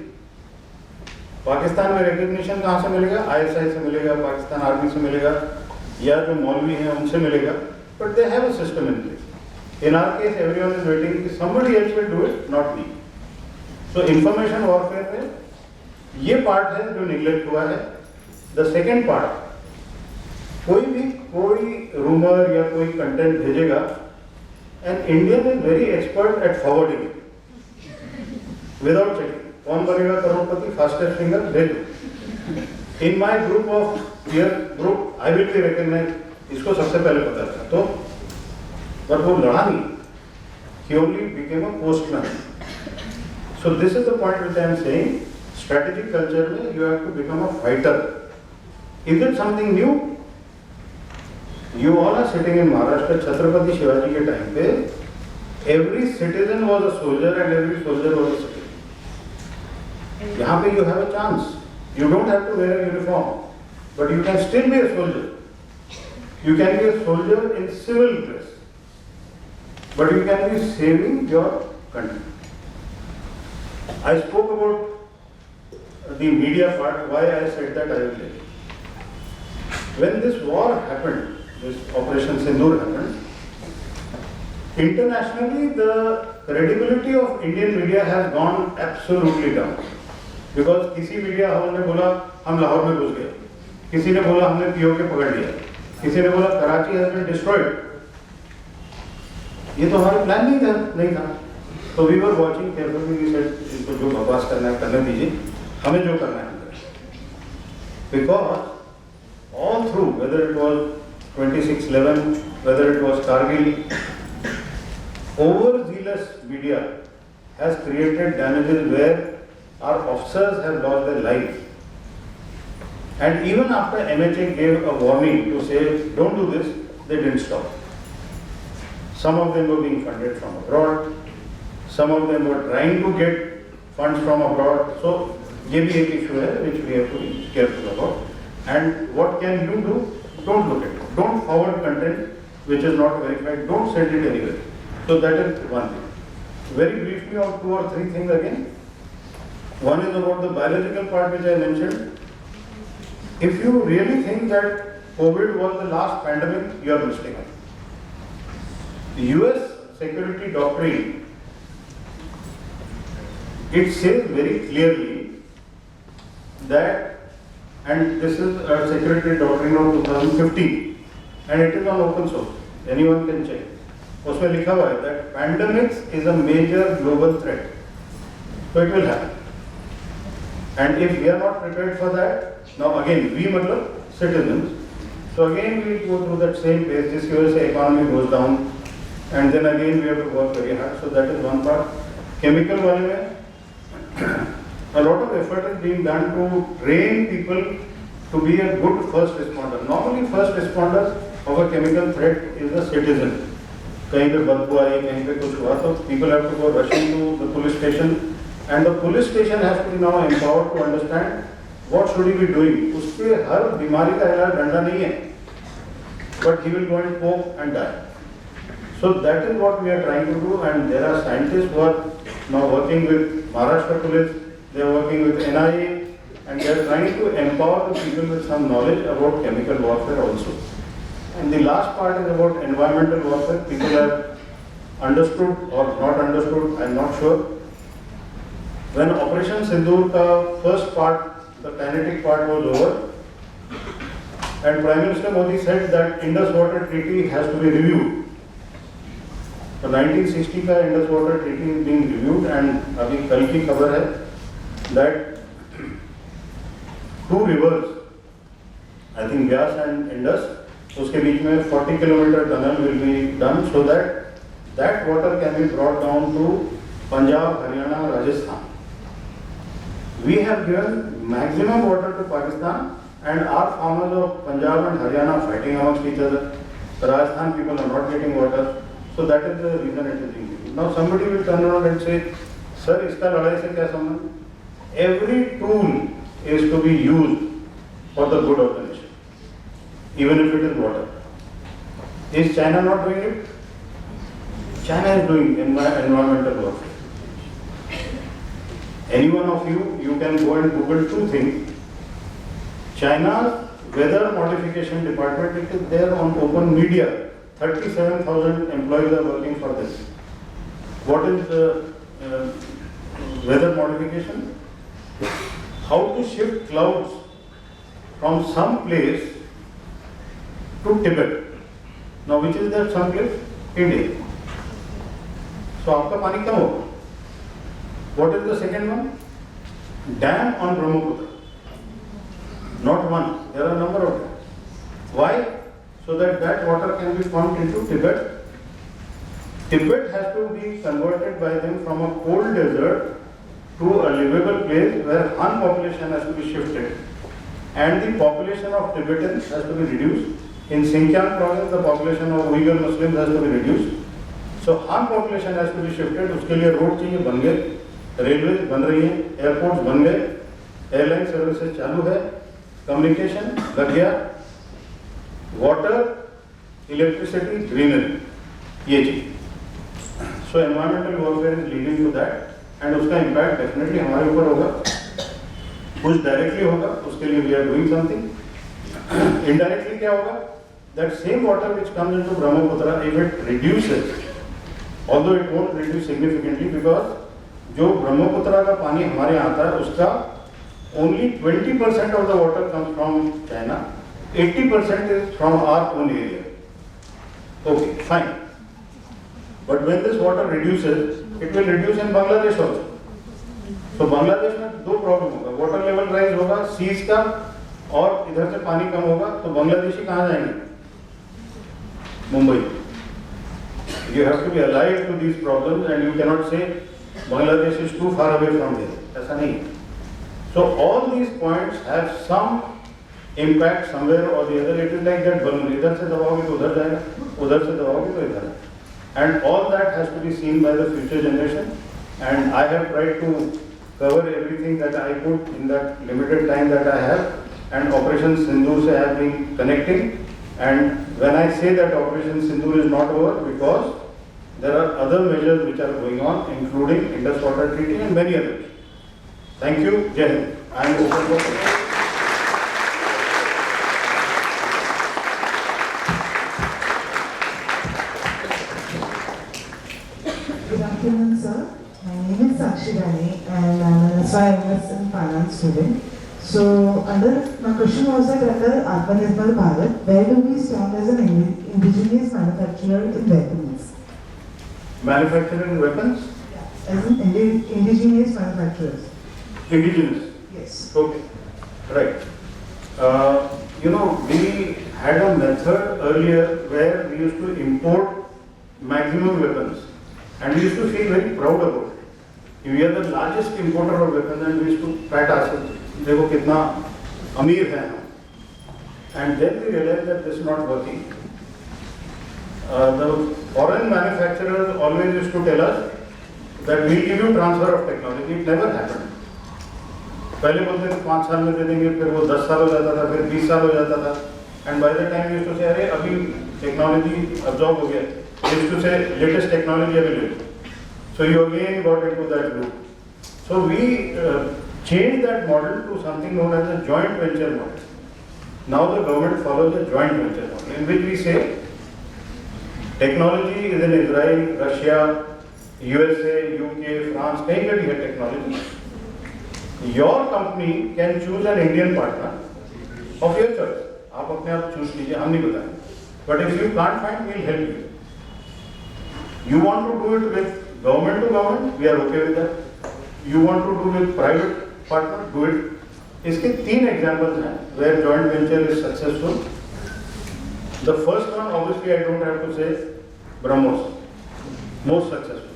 Pakistan में recognition कहाँ से मिलेगा? ISI से मिलेगा, Pakistan army से मिलेगा, या जो मौलवी हैं उनसे मिलेगा. But they have a system in place. In our case, everyone is waiting कि somebody else will do it, not me. So information warfare में ये part है जो neglect हुआ है. The second part, कोई रूमर या कोई कंटेंट भेजेगा, and Indian is very expert at forwarding without checking. Kaun Banega Crorepati, fastest finger भेज दो. In my group of peer group I will be recognize. इसको सबसे पहले पता था तो, पर वो लड़ा नहीं. He only became a postman. So this is the point which I am saying. Strategic culture में you have to become a fighter. Is it something new? You all are sitting in Maharashtra. Chhatrapati Shivaji के time पे Every citizen was a soldier and every soldier was a citizen. यहाँ पे you have a chance. You don't have to wear a uniform, but you can still be a soldier. You can be a soldier in civil dress, but you can be saving your country. I spoke about the media part. Why I said that I will tell you. When this war happened, this Operation Sindoor happened, internationally the credibility of Indian media has gone absolutely down. Because किसी media house ने बोला हम लाहौर में घुस गए, किसी ने बोला हमने पीओके पकड़ लिया, किसी ने बोला कराची has been destroyed. ये तो हमारा प्लान नहीं था. So we were watching carefully. We said इनको जो बकवास करना है करने दीजिए, हमें जो करना है करें. Because all through, whether it was 26/11, whether it was Kargil, overzealous media has created damages where our officers have lost their lives. And even after MHA gave a warning to say, don't do this, they didn't stop. Some of them were being funded from abroad. Some of them were trying to get funds from abroad. So, ये भी एक issue है which we have to be careful about. And what can you do? Don't look at it. Don't forward content which is not verified. Don't send it anywhere. So that is one thing. Very briefly on 2 or 3 things again. One is about the biological part which I mentioned. If you really think that COVID was the last pandemic, you are mistaken. The US security doctrine, it says very clearly that, and this is a security doctrine of 2015, and it is on open source, anyone can check. उसमें लिखा हुआ है that pandemics is a major global threat. So it will happen. And if we are not prepared for that, now again, we matlab citizens, so again we go through that same pace, this USA economy goes down, and then again we have to work very hard, so that is one part. Chemical wale mein, a lot of effort is being done to train people to be a good first responder. Normally first responder of a chemical threat is a citizen. कहीं पे बदबू आई, कहीं पे कुछ हुआ, तो people have to go rushing to the police station. And the police station has to be now empowered to understand what should he be doing. उसके हर बीमारी का इलाज डंडा नहीं है, but he will go and poke and die. So that is what we are trying to do, and there are scientists who are now working with Maharashtra police, they are working with NIA, and they are trying to empower the people with some knowledge about chemical warfare also. And the last part is about environmental warfare. People have understood or not understood, I am not sure. When Operation Sindoor ka first part, the kinetic part was over, and Prime Minister Modi said that Indus Water Treaty has to be reviewed. The 1960 का Indus Water Treaty is being reviewed, and अभी कल की खबर है that 2 rivers, I think Ghaisas and Indus, उसके बीच में 40 kilometer tunnel will be done so that that water can be brought down to Punjab, Haryana, Rajasthan. We have given maximum water to Pakistan, and our farmers of Punjab and Haryana are fighting amongst each other. Rajasthan people are not getting water, so that is the reason it is being given. Now somebody will turn around and say, "Sir, इसका लड़ाई से क्या संबंध?" Every tool is to be used for the good of the nation, even if it is water. Is China not doing it? China is doing environmental warfare. Any one of you, you can go and Google 2 things. China's weather modification department, it is there on open media. 37,000 employees are working for this. What is the weather modification? How to shift clouds from some place to Tibet. Now which is that some place? India. So आपका पानी कम होगा. What is the second one? Dam on Brahmaputra. Not one, there are a number of dams. Why? So that that water can be pumped into Tibet. Tibet has to be converted by them from a cold desert to a livable place where Han population has to be shifted. And the population of Tibetans has to be reduced. In Xinjiang province, the population of Uyghur Muslims has to be reduced. So half population has to be shifted. उसके लिए road चाहिए, बन गए, railway बन रही है, airports बन गए, एयरलाइन सर्विसेज चालू है, कम्युनिकेशन लग गया, वाटर, इलेक्ट्रिसिटी, ग्रीनरी, ये चीज। So environmental warfare is leading to that and उसका इम्पैक्ट डेफिनेटली हमारे ऊपर होगा, कुछ डायरेक्टली होगा, उसके लिए we are doing something. Indirectly क्या होगा? That same water which comes into Brahmaputra, if it reduces, although it won't reduce significantly because जो ब्रह्मपुत्र का पानी हमारे यहाँ आता है उसका only 20% of the water comes from China, 80% is from our own area. Okay, fine. But when this water reduces, it will reduce in Bangladesh also. So Bangladesh में दो प्रॉब्लम होगा, वाटर लेवल राइज होगा seize का और इधर से पानी कम होगा, तो बांग्लादेशी कहाँ जाएंगे? Mumbai. You have to be alive to these problems and you cannot say Bangladesh is too far away from here. ऐसा नहीं। So all these points have some impact somewhere or the other. It is like that balloon. इधर से दबाओगे तो उधर जाएगा, उधर से दबाओगे तो इधर। And all that has to be seen by the future generation. And I have tried to cover everything that I could in that limited time that I have. And Operation Sindoor se I have been connecting. And when I say that Operation Sindoor is not over, because there are other measures which are going on, including Indus Water Treaty and many others. Thank you. Jai Hind. I am open for questions. Good afternoon, sir. My name is Sakshirani and I am an SYMS in finance student. So, my question was that under Atmanirbhar Bharat, where do we stand as an indigenous manufacturer in weapons? Manufacturing weapons? Yeah. As an indigenous manufacturers. Indigenous? Yes. Okay. Right. We had a method earlier where we used to import maximum weapons and we used to feel very proud about it. We are the largest importer of weapons and we used to pat ourselves. देखो कितना अमीर है हम, and then we realized that this is not working. The foreign manufacturers always used to tell us that we give you transfer of technology. It never happened. पहले बोलते थे 5 साल में दे देंगे, फिर वो 10 साल हो जाता था, फिर 20 साल हो जाता था, and by the time we used to say अरे अभी technology absorb हो गया, we used to say latest technology available. So you again got into that loop. So we change that model to something known as a joint venture model. Now the government follows a joint venture model in which we say technology is in Israel, Russia, USA, UK, France, कहीं पे भी है technology. Your company can choose an Indian partner of your choice. आप अपने आप choose कीजिए, हम नहीं बताएंगे. But if you can't find, we'll help you. You want to do it with government to government, we are okay with that. You want to do with private partner, do it. इसके 3 examples हैं where joint venture is successful. The first one, obviously, I don't have to say BrahMos, most successful,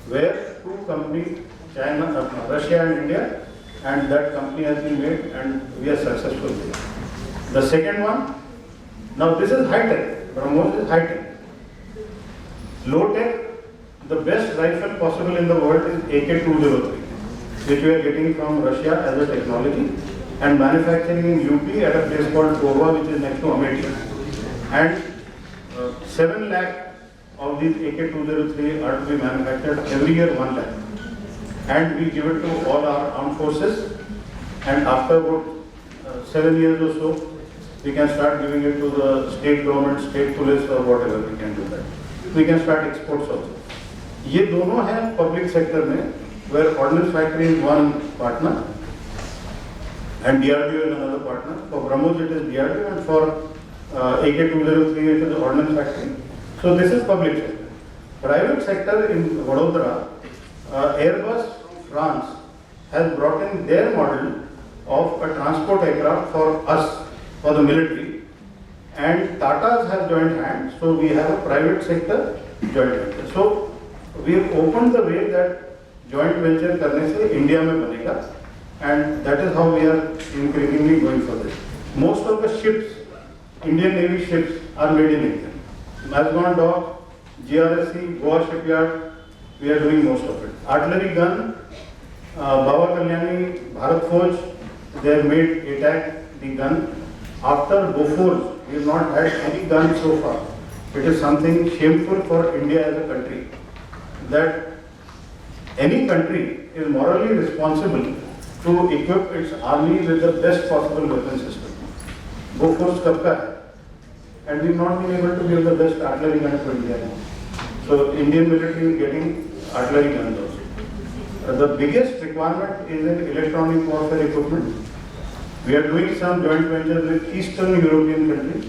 where 2 companies, China, Russia and India, and that company has been made and we are successful there. The second one, now this is high tech. BrahMos is high tech. Low tech, the best rifle possible in the world is AK-203. Which we are getting from Russia as a technology and manufacturing in UP at a place called Korwa, which is next to Amethi. And 7 lakh of these AK-203 are to be manufactured every year, 1 lakh. And we give it to all our armed forces. And after about 7 years or so, we can start giving it to the state government, state police or whatever, we can do that. We can start exports also. ये दोनों हैं public sector में, where ordnance factory is one partner and DRDO is another partner. For BrahMos it is DRDO and for AK-203 it is ordnance factory. So this is public sector. Private sector in Vadodara, Airbus France has brought in their model of a transport aircraft for us, for the military, and Tata's have joined hands, so we have a private sector joint venture. So we have opened the way that joint venture करने से India में बनेगा and that is how we are increasingly going for this. Most of the ships, Indian Navy ships, are made in India. Mazgon dock, GRSC, Goa shipyard, we are doing most of it. Artillery gun, Baba Kalyani, Bharat Fauj, they have made ATAC the gun. After Bofors, we have not had any gun so far. It is something shameful for India as a country that any country is morally responsible to equip its army with the best possible weapon system. Bofors kab ka hai? And we have not been able to give the best artillery gun to India now. So Indian military is getting artillery guns also. The biggest requirement is in electronic warfare equipment. We are doing some joint ventures with Eastern European countries.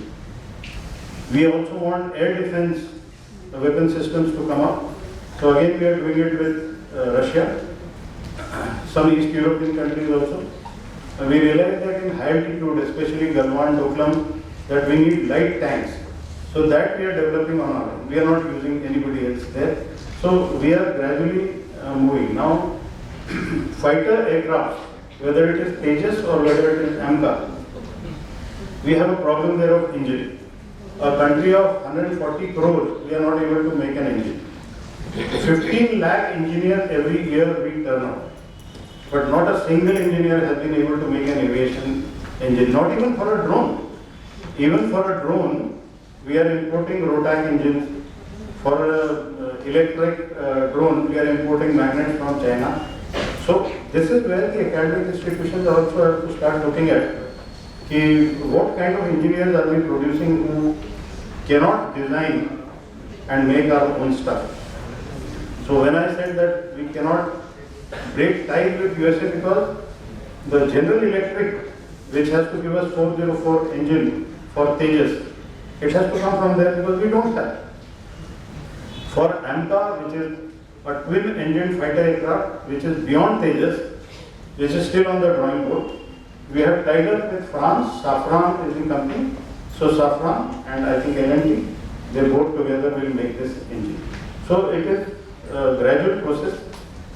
We also want air defense weapon systems to come up. So again, we are doing it with Russia, some East European countries also. We realize that in high altitude, especially Galwan, Doklam, that we need light tanks. So that we are developing on our own. We are not using anybody else there. So we are gradually moving. Now, fighter aircraft, whether it is Tejas or whether it is AMCA, we have a problem there of engine. A country of 140 crores, we are not able to make an engine. 15 lakh engineers every year we turn out. But not a single engineer has been able to make an aviation engine, not even for a drone. Even for a drone, we are importing Rotac engines. For an electric drone, we are importing magnets from China. So this is where the academic institutions also have to start looking at what kind of engineers are we producing who cannot design and make our own stuff. So when I said that we cannot break ties with USA because the General Electric, which has to give us 404 engine for Tejas, it has to come from there because we don't have. For AMCA, which is a twin engine fighter aircraft, which is beyond Tejas, which is still on the drawing board, we have tied up with France. Safran is the company. So Safran and I think L&T, they both together will make this engine. So it is a gradual process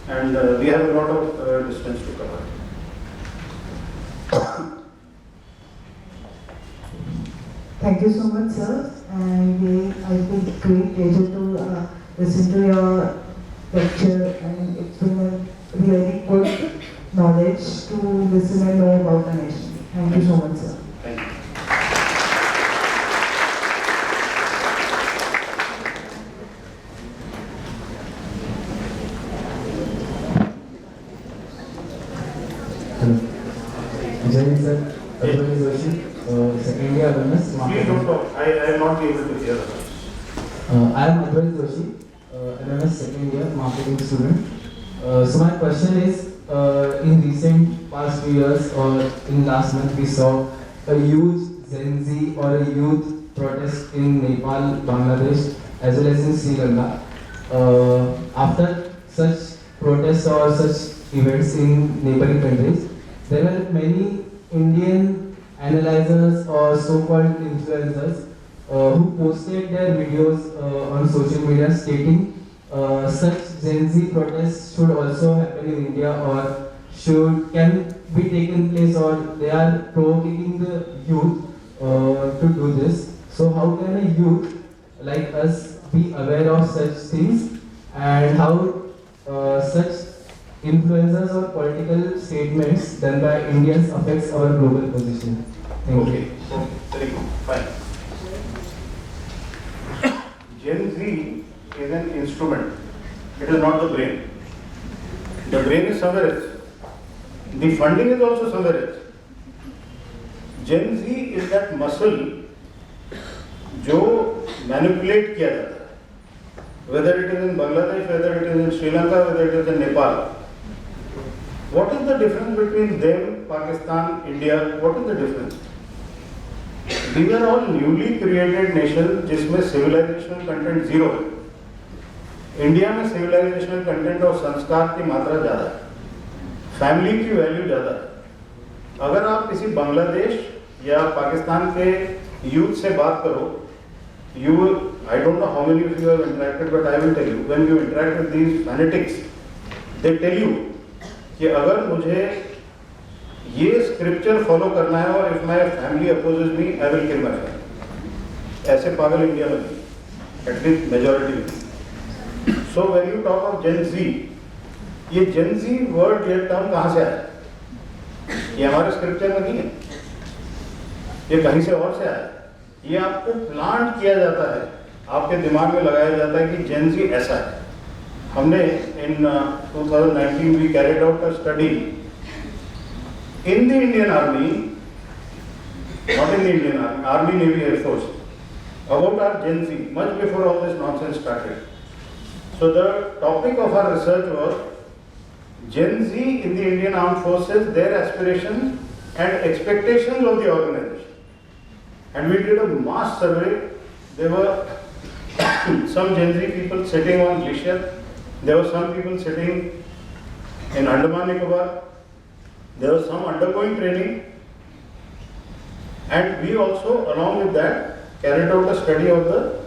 and we have a lot of distance to cover. Thank you so much, sir. And I think great pleasure to listen to your lecture, and it's been a really good knowledge to listen and know about the nation. Thank you so much, sir. Thank you. Jai sir, Advani Joshi, second year awareness Please marketing. don't talk. I am not able to hear. I am Advani Joshi, awareness second year marketing student. So my question is, in recent past few years or in last month we saw a huge Gen Z or a youth protest in Nepal, Bangladesh as well as in Sri Lanka. After such protests or such events in neighboring countries, there were many Indian analyzers or so-called influencers who posted their videos on social media stating such Gen Z protests should also happen in India or can be taken place, or they are provoking the youth to do this. So how can a youth like us be aware of such things, and how such influencers or political statements done by Indians affects our global position? Thank you. Okay, very good, fine. Gen Z is an instrument. It is not the brain. The brain is somewhere else. The funding is also somewhere else. Gen Z is that muscle जो manipulate किया जाता है. Whether it is in Bangladesh, whether it is in Sri Lanka, whether it is in Nepal. What is the difference between them, Pakistan, India? What is the difference? These are all newly created nations जिसमें civilizational content zero है. India में civilizational content और संस्कार की मात्रा ज़्यादा है, family की वैल्यू ज़्यादा है. अगर आप किसी बांग्लादेश या पाकिस्तान के यूथ से बात करो, I don't know how many of you have interacted, but I will tell you, when you interact with these fanatics, they tell you कि अगर मुझे ये स्क्रिप्चर फॉलो करना है और if my family opposes me, I will kill my family. ऐसे पागल India में नहीं. at least majority. So when you talk of Gen Z, ये Gen Z word ये term कहाँ से आया? ये हमारे स्क्रिप्चर में नहीं है, ये कहीं से और से आया। ये आपको प्लांट किया जाता है, आपके दिमाग में लगाया जाता है कि Gen Z ऐसा है। हमने in 2019 we carried out a study in the Indian Army, not in the Indian Army, Army, Navy, Air Force, about our Gen Z, much before all this nonsense started. So the topic of our research was Gen Z in the Indian Armed Forces, their aspirations and expectations of the organization. And we did a mass survey. There were some Gen Z people sitting on glacier. There were some people sitting in Andaman Nicobar. There was some undergoing training. And we also, along with that, carried out a study of the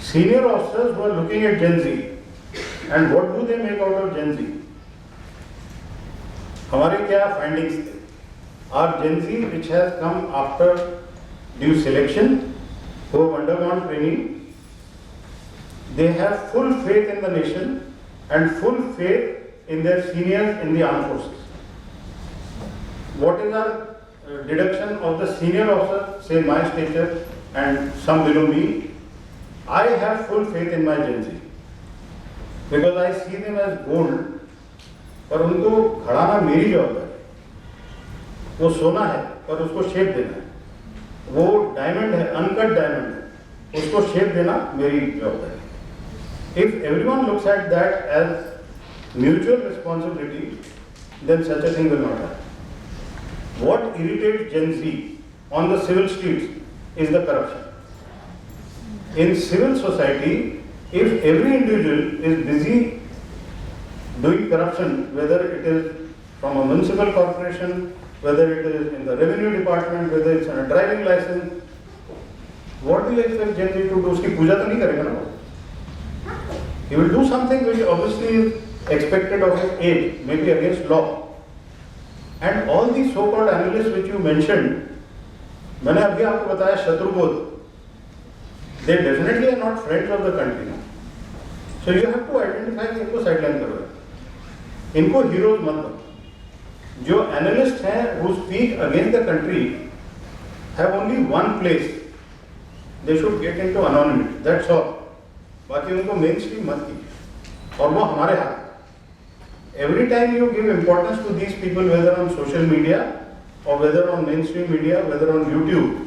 senior officers who are looking at Gen Z. And what do they make out of Gen Z? हमारे क्या findings थे? Our Gen Z, which has come after due selection, who have undergone training, they have full faith in the nation and full faith in their seniors in the armed forces. What is our deduction of the senior officer, say my stature and some below me? I have full faith in my Gen Z because I see them as gold. पर उनको घड़ाना मेरी जवाबदारी है, वो सोना है पर उसको शेप देना है, वो डायमंड है, अनकट डायमंड है, उसको शेप देना मेरी जवाबदारी है। If everyone looks at that as mutual responsibility, then such a thing will not happen. What irritates Gen Z on the civil streets is the corruption. In civil society, if every individual is busy doing corruption, whether it is from a municipal corporation, whether it is in the revenue department, whether it's on a driving license, what do you expect Gen Z to do? उसकी पूजा तो नहीं करेगा ना? He will do something which obviously is expected of his age, maybe against law. And all these so-called analysts which you mentioned, मैंने अभी आपको बताया शत्रुबोध, they definitely are not friends of the country. So you have to identify इनको sideline करो, इनको heroes मत दो. जो analysts हैं who speak against the country have only one place. They should get into anonymity. That's all. बाकी उनको mainstream मत कीजिए और वो हमारे हाथ. Every time you give importance to these people, whether on social media or whether on mainstream media, whether on YouTube,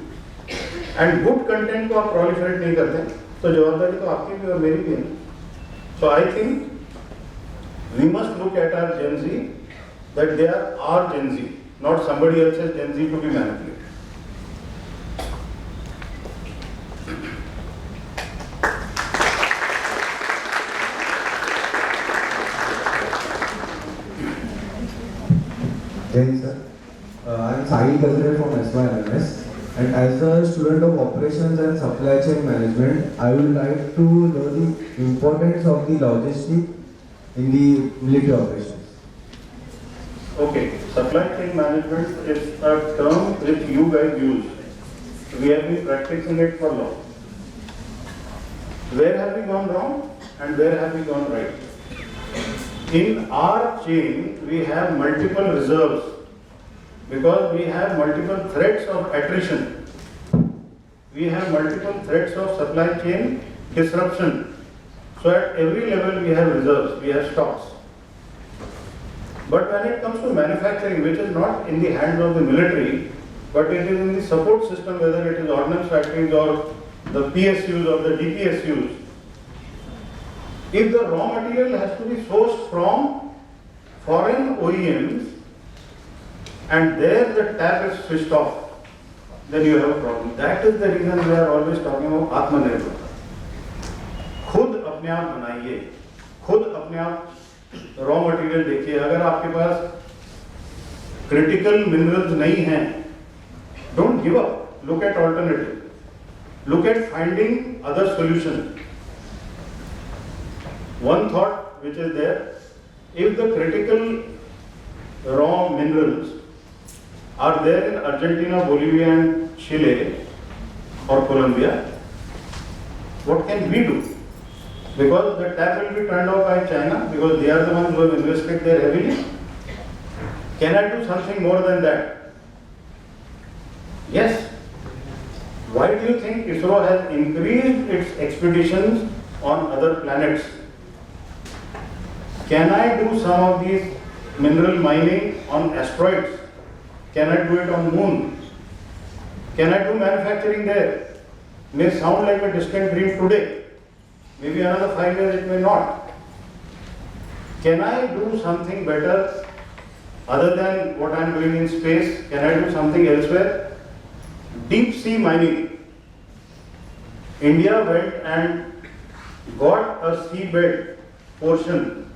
and good content को आप proliferate नहीं करते, तो जवाबदारी तो आपकी भी और मेरी भी है. So I think we must look at our Gen Z that they are our Gen Z, not somebody else's Gen Z to be manipulated. Hey sir, I am Sahil Khandare from SYMS, and as a student of operations and supply chain management, I would like to know the importance of the logistics in the military operations. Okay, supply chain management is a term which you guys use. We have been practicing it for long. Where have we gone wrong and where have we gone right? In our chain, we have multiple reserves because we have multiple threats of attrition. We have multiple threats of supply chain disruption. So at every level we have reserves, we have stocks. But when it comes to manufacturing, which is not in the hands of the military, but it is in the support system, whether it is ordnance factories or the PSUs or the DPSUs, if the raw material has to be sourced from foreign OEMs and there the tap is switched off, then you have a problem. That is the reason we are always talking about Atmanirbhar. खुद अपने आप बनाइए, खुद अपने आप raw material देखिए. अगर आपके पास क्रिटिकल मिनरल्स नहीं हैं, don't give up, look at alternative, look at finding other solution. One thought which is there, if the critical raw minerals are there in Argentina, Bolivia and Chile or Colombia, What can we do? Because the tap will be turned off by China because they are the ones who have invested there heavily. Can I do something more than that? Yes. Why do you think ISRO has increased its expeditions on other planets? Can I do some of these mineral mining on asteroids? Can I do it on moon? Can I do manufacturing there? May sound like a distant dream today. Maybe another 5 years it may not. Can I do something better other than what I am doing in space? Can I do something elsewhere? Deep sea mining. India went and got a seabed portion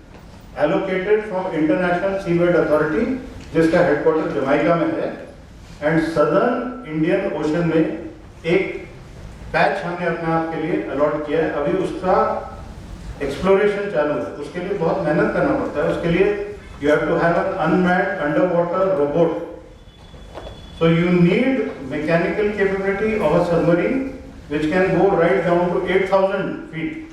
allocated from International Seabed Authority, जिसका headquarters Jamaica में है, and Southern Indian Ocean में एक patch हमने अपने आप के लिए अलॉट किया है. अभी उसका एक्सप्लोरेशन चालू है. उसके लिए बहुत मेहनत करना पड़ता है. उसके लिए you have to have an unmanned underwater robot. So you need mechanical capability of a submarine which can go right down to 8,000 feet.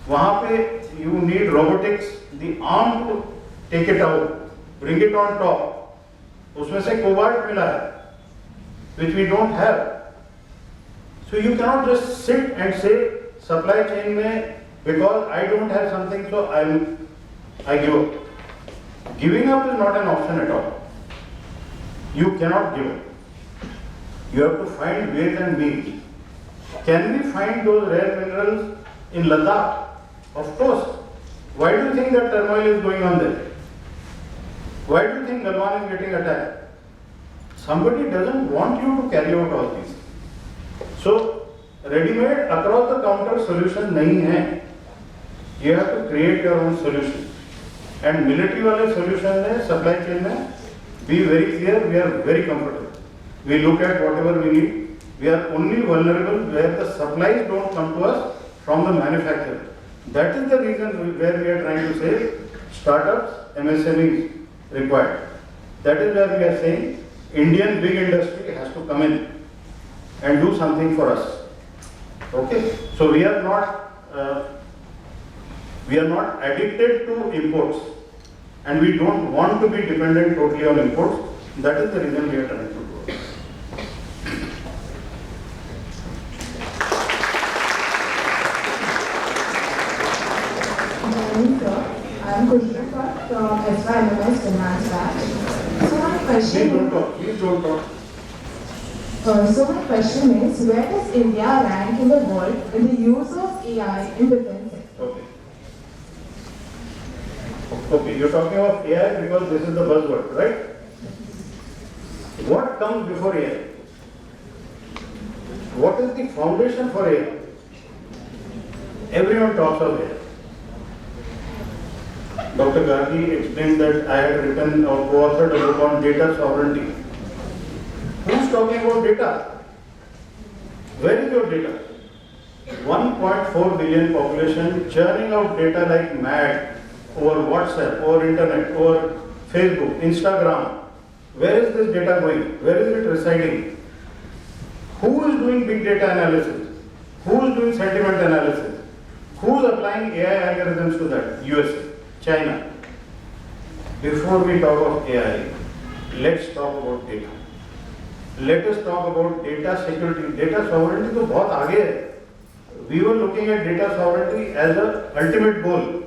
वहाँ पे you need robotics, the arm to take it out, bring it on top. उसमें से cobalt मिला है, which we don't have. So you cannot just sit and say supply chain में because I don't have something, so I give up. Giving up is not an option at all. You cannot give up. You have to find ways and means. Can we find those rare minerals in Ladakh? Of course. Why do you think that turmoil is going on there? Why do you think Galwan is getting attacked? Somebody doesn't want you to carry out all these. So, ready-made across the counter solution nahi hai. You have to create your own solution. And military wale solution mein, supply chain mein, be very clear, we are very comfortable. We look at whatever we need. We are only vulnerable where the supplies don't come to us from the manufacturer. That is the reason where we are trying to say startups, MSMEs required. That is where we are saying Indian big industry has to come in and do something for us. Okay? So we are not addicted to imports, and we don't want to be dependent totally on imports. That is the reason we are trying to do it. I am Kushna from SYMMS Finance Batch. So my question Please don't talk. So my question is, where does India rank in the world in the use of AI in defense sector? Okay. Okay, you're talking of AI because this is the buzzword, right? What comes before AI? What is the foundation for AI? Everyone talks of AI. Dr. Gargi explained that I had written or co-authored a book on data sovereignty. Who's talking about data? Where is your data? 1.4 billion population churning out data like mad over WhatsApp, over internet, over Facebook, Instagram. Where is this data going? Where is it residing? Who is doing big data analysis? Who is doing sentiment analysis? Who is applying AI algorithms to that? USA. China. Before we talk of AI, let's talk about data. Let us talk about data security. Data sovereignty तो बहुत आगे है. We were looking at data sovereignty as a ultimate goal.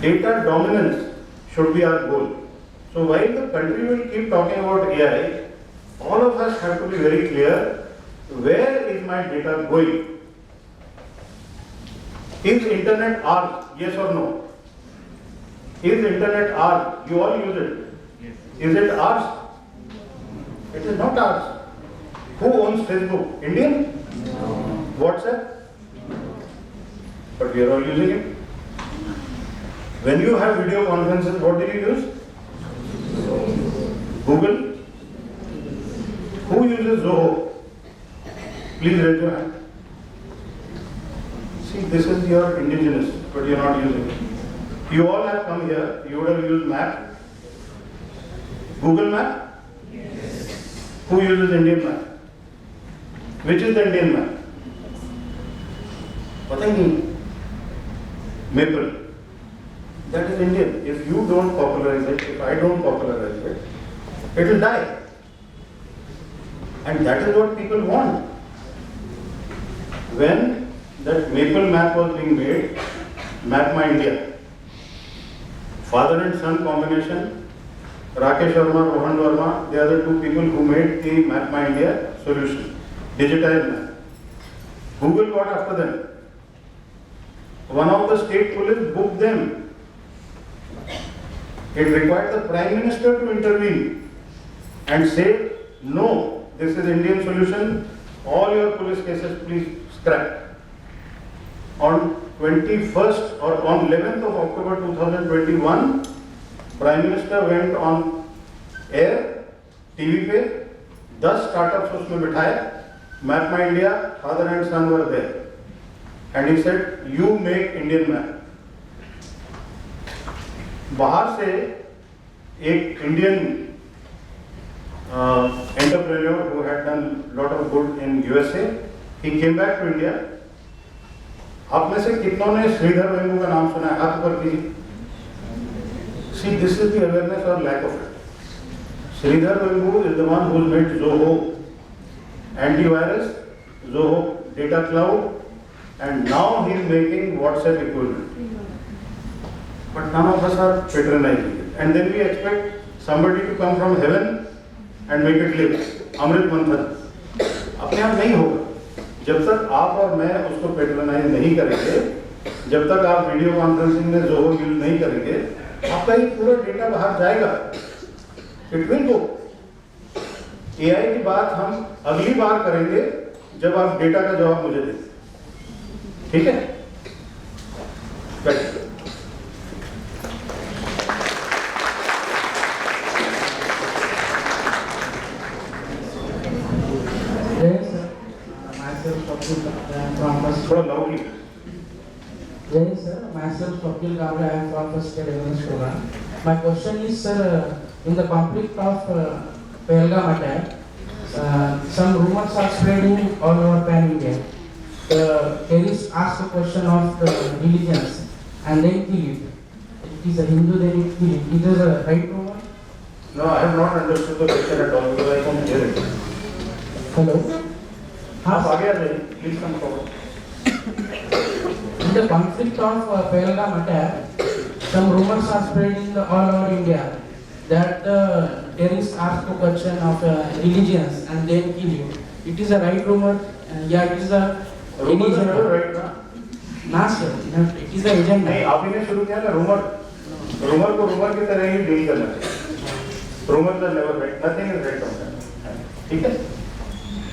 Data dominance should be our goal. So while the country will keep talking about AI, all of us have to be very clear, where is my data going? Is internet ours? Yes or no? Is internet ours? You all use it. Yes. Is it ours? It is not ours. Who owns Facebook? Indian? No. WhatsApp? But we are all using it. When you have video conferences, what do you use? Google? Who uses Zoho? Please raise your hand. See, this is your indigenous, but you are not using it. You all have come here, you would have used map. Google map? Yes. Who uses Indian map? Which is the Indian map? पता ही नहीं, maple, that is Indian. If you don't popularize it, if I don't popularize it, it will die. And that is what people want. When that maple map was being made, Map My India, father and son combination, Rakesh Verma, Rohan Verma, they are the two people who made the Map My India solution, digitized map. Google got after them. One of the state police booked them. It required the Prime Minister to intervene and say, no, this is Indian solution, all your police cases please scrap. On 21st or on 11th of October 2021, Prime Minister went on air, TV पे, 10 startups उसमें बिठाए, Map My India, father and son were there. And he said, you make Indian map. बाहर से एक Indian entrepreneur who had done lot of good in USA, he came back to India. आप में से कितनों ने श्रीधर वेंबू का नाम सुना है? हाथ ऊपर कीजिए. See, this is the awareness or lack of it. Sridhar Vembu is the one who made Zoho antivirus, Zoho data cloud, and now he is making WhatsApp equivalent. But none of us are patronizing it. And then we expect somebody to come from heaven and make it live. Amrit Manthan. अपने आप नहीं होगा. जब तक आप और मैं उसको पैट्रोनाइज नहीं करेंगे, जब तक आप वीडियो कॉन्फ्रेंसिंग में जोहो यूज नहीं करेंगे, आपका ये पूरा डेटा बाहर जाएगा. It will go. एआई की बात हम अगली बार करेंगे जब आप डेटा का जवाब मुझे दें. ठीक है? बैठिए. थोड़ा loudly. Yes, sir. Myself, Swapnil Gavre, I am from first year Revisionist program. My question is, sir, in the conflict of Pahalgam attack, some rumors are spreading all over pan India. The terrorists ask a question of the religions and then kill it. It is a Hindu, then it kill it. It is a right rumor? No, I have not understood the question at all because I can't hear it. Hello? आप आगे आ जाइए. Please come forward. In the conflict of Pahalgam attack, some rumors are spreading all over India that terrorists ask a question of religions and then kill you. It is a right rumor? Yeah, it is a rumour तो agenda. Right ना. No, sir. It is a agenda. नहीं, आप ही ने शुरू किया ना rumour. Rumour को rumour की तरह ही डील करना चाहिए. Rumour is never write. Nothing is right on that. ठीक है?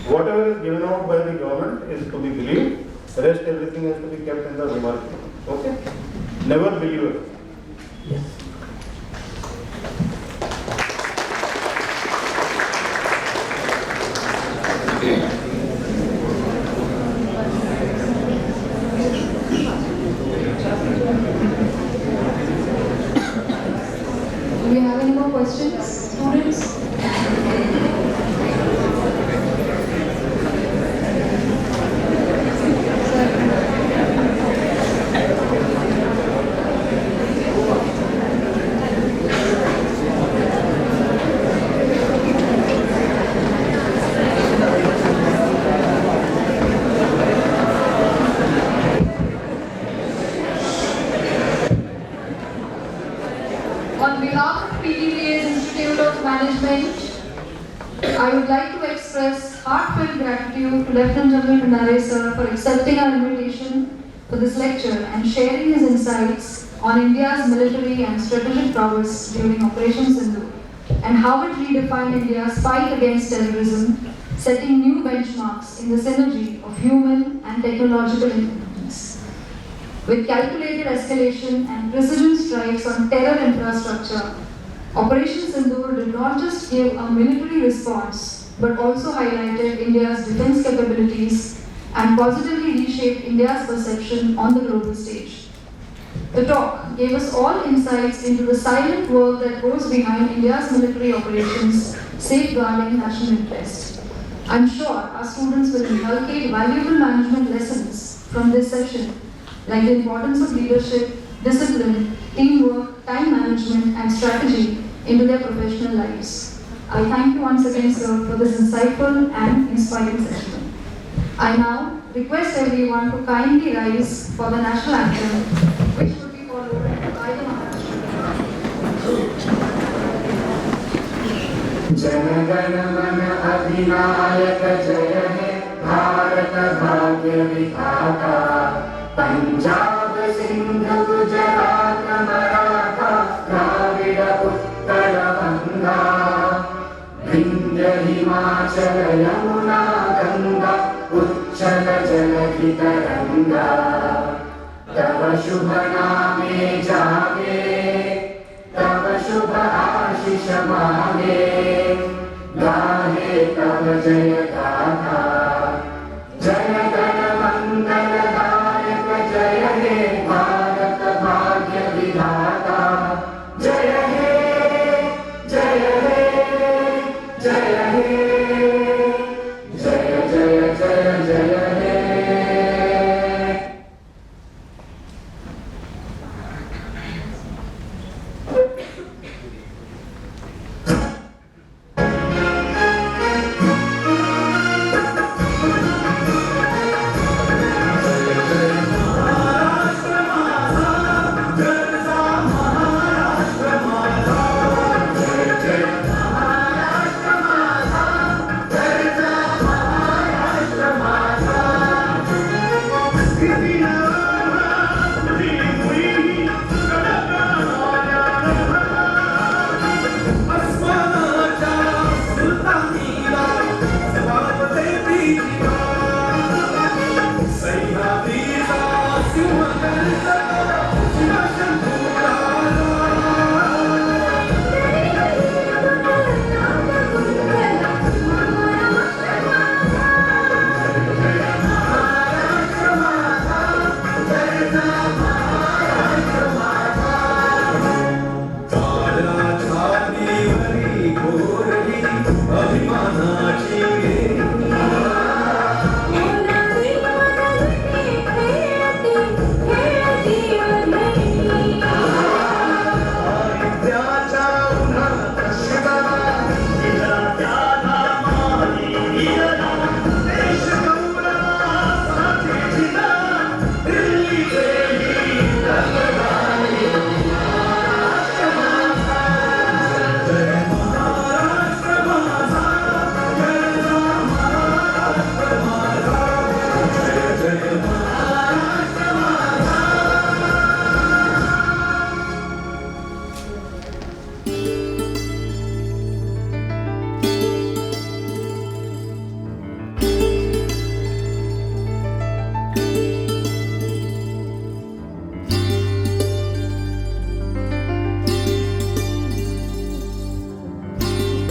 Whatever is given out by the government is to be believed. The rest everything has to be kept in the rumor. Okay? Never believe it. Yes. Do we have any more questions, students? On behalf of PTVA's Institute of Management, I would like to express heartfelt gratitude to Lieutenant General Khandare sir for accepting our invitation for this lecture and sharing his insights on India's military and strategic prowess during Operation Sindoor and how it redefined India's fight against terrorism, setting new benchmarks in the synergy of human and technological intelligence. With calculated escalation and precision strikes on terror infrastructure, Operation Sindoor did not just give a military response, but also highlighted India's defense capabilities and positively reshaped India's perception on the global stage. The talk gave us all insights into the silent work that goes behind India's military operations, safeguarding national interest. I'm sure our students will inculcate valuable management lessons from this session, like the importance of leadership, discipline, teamwork, time management, and strategy into their professional lives. I thank you once again, sir, for this insightful and inspiring session. I now request everyone to kindly rise for the national anthem, which would be followed by the Maharashtra. Jana Gana मन अधिनायक जय हे भारत भाग्य विधाता पंजाब सिंध गुजरात मराठा द्राविड उत्कल गंगा विंध्य हिमाचल यमुना गंगा उच्चल जलधि तरंगा तव शुभ नामे जा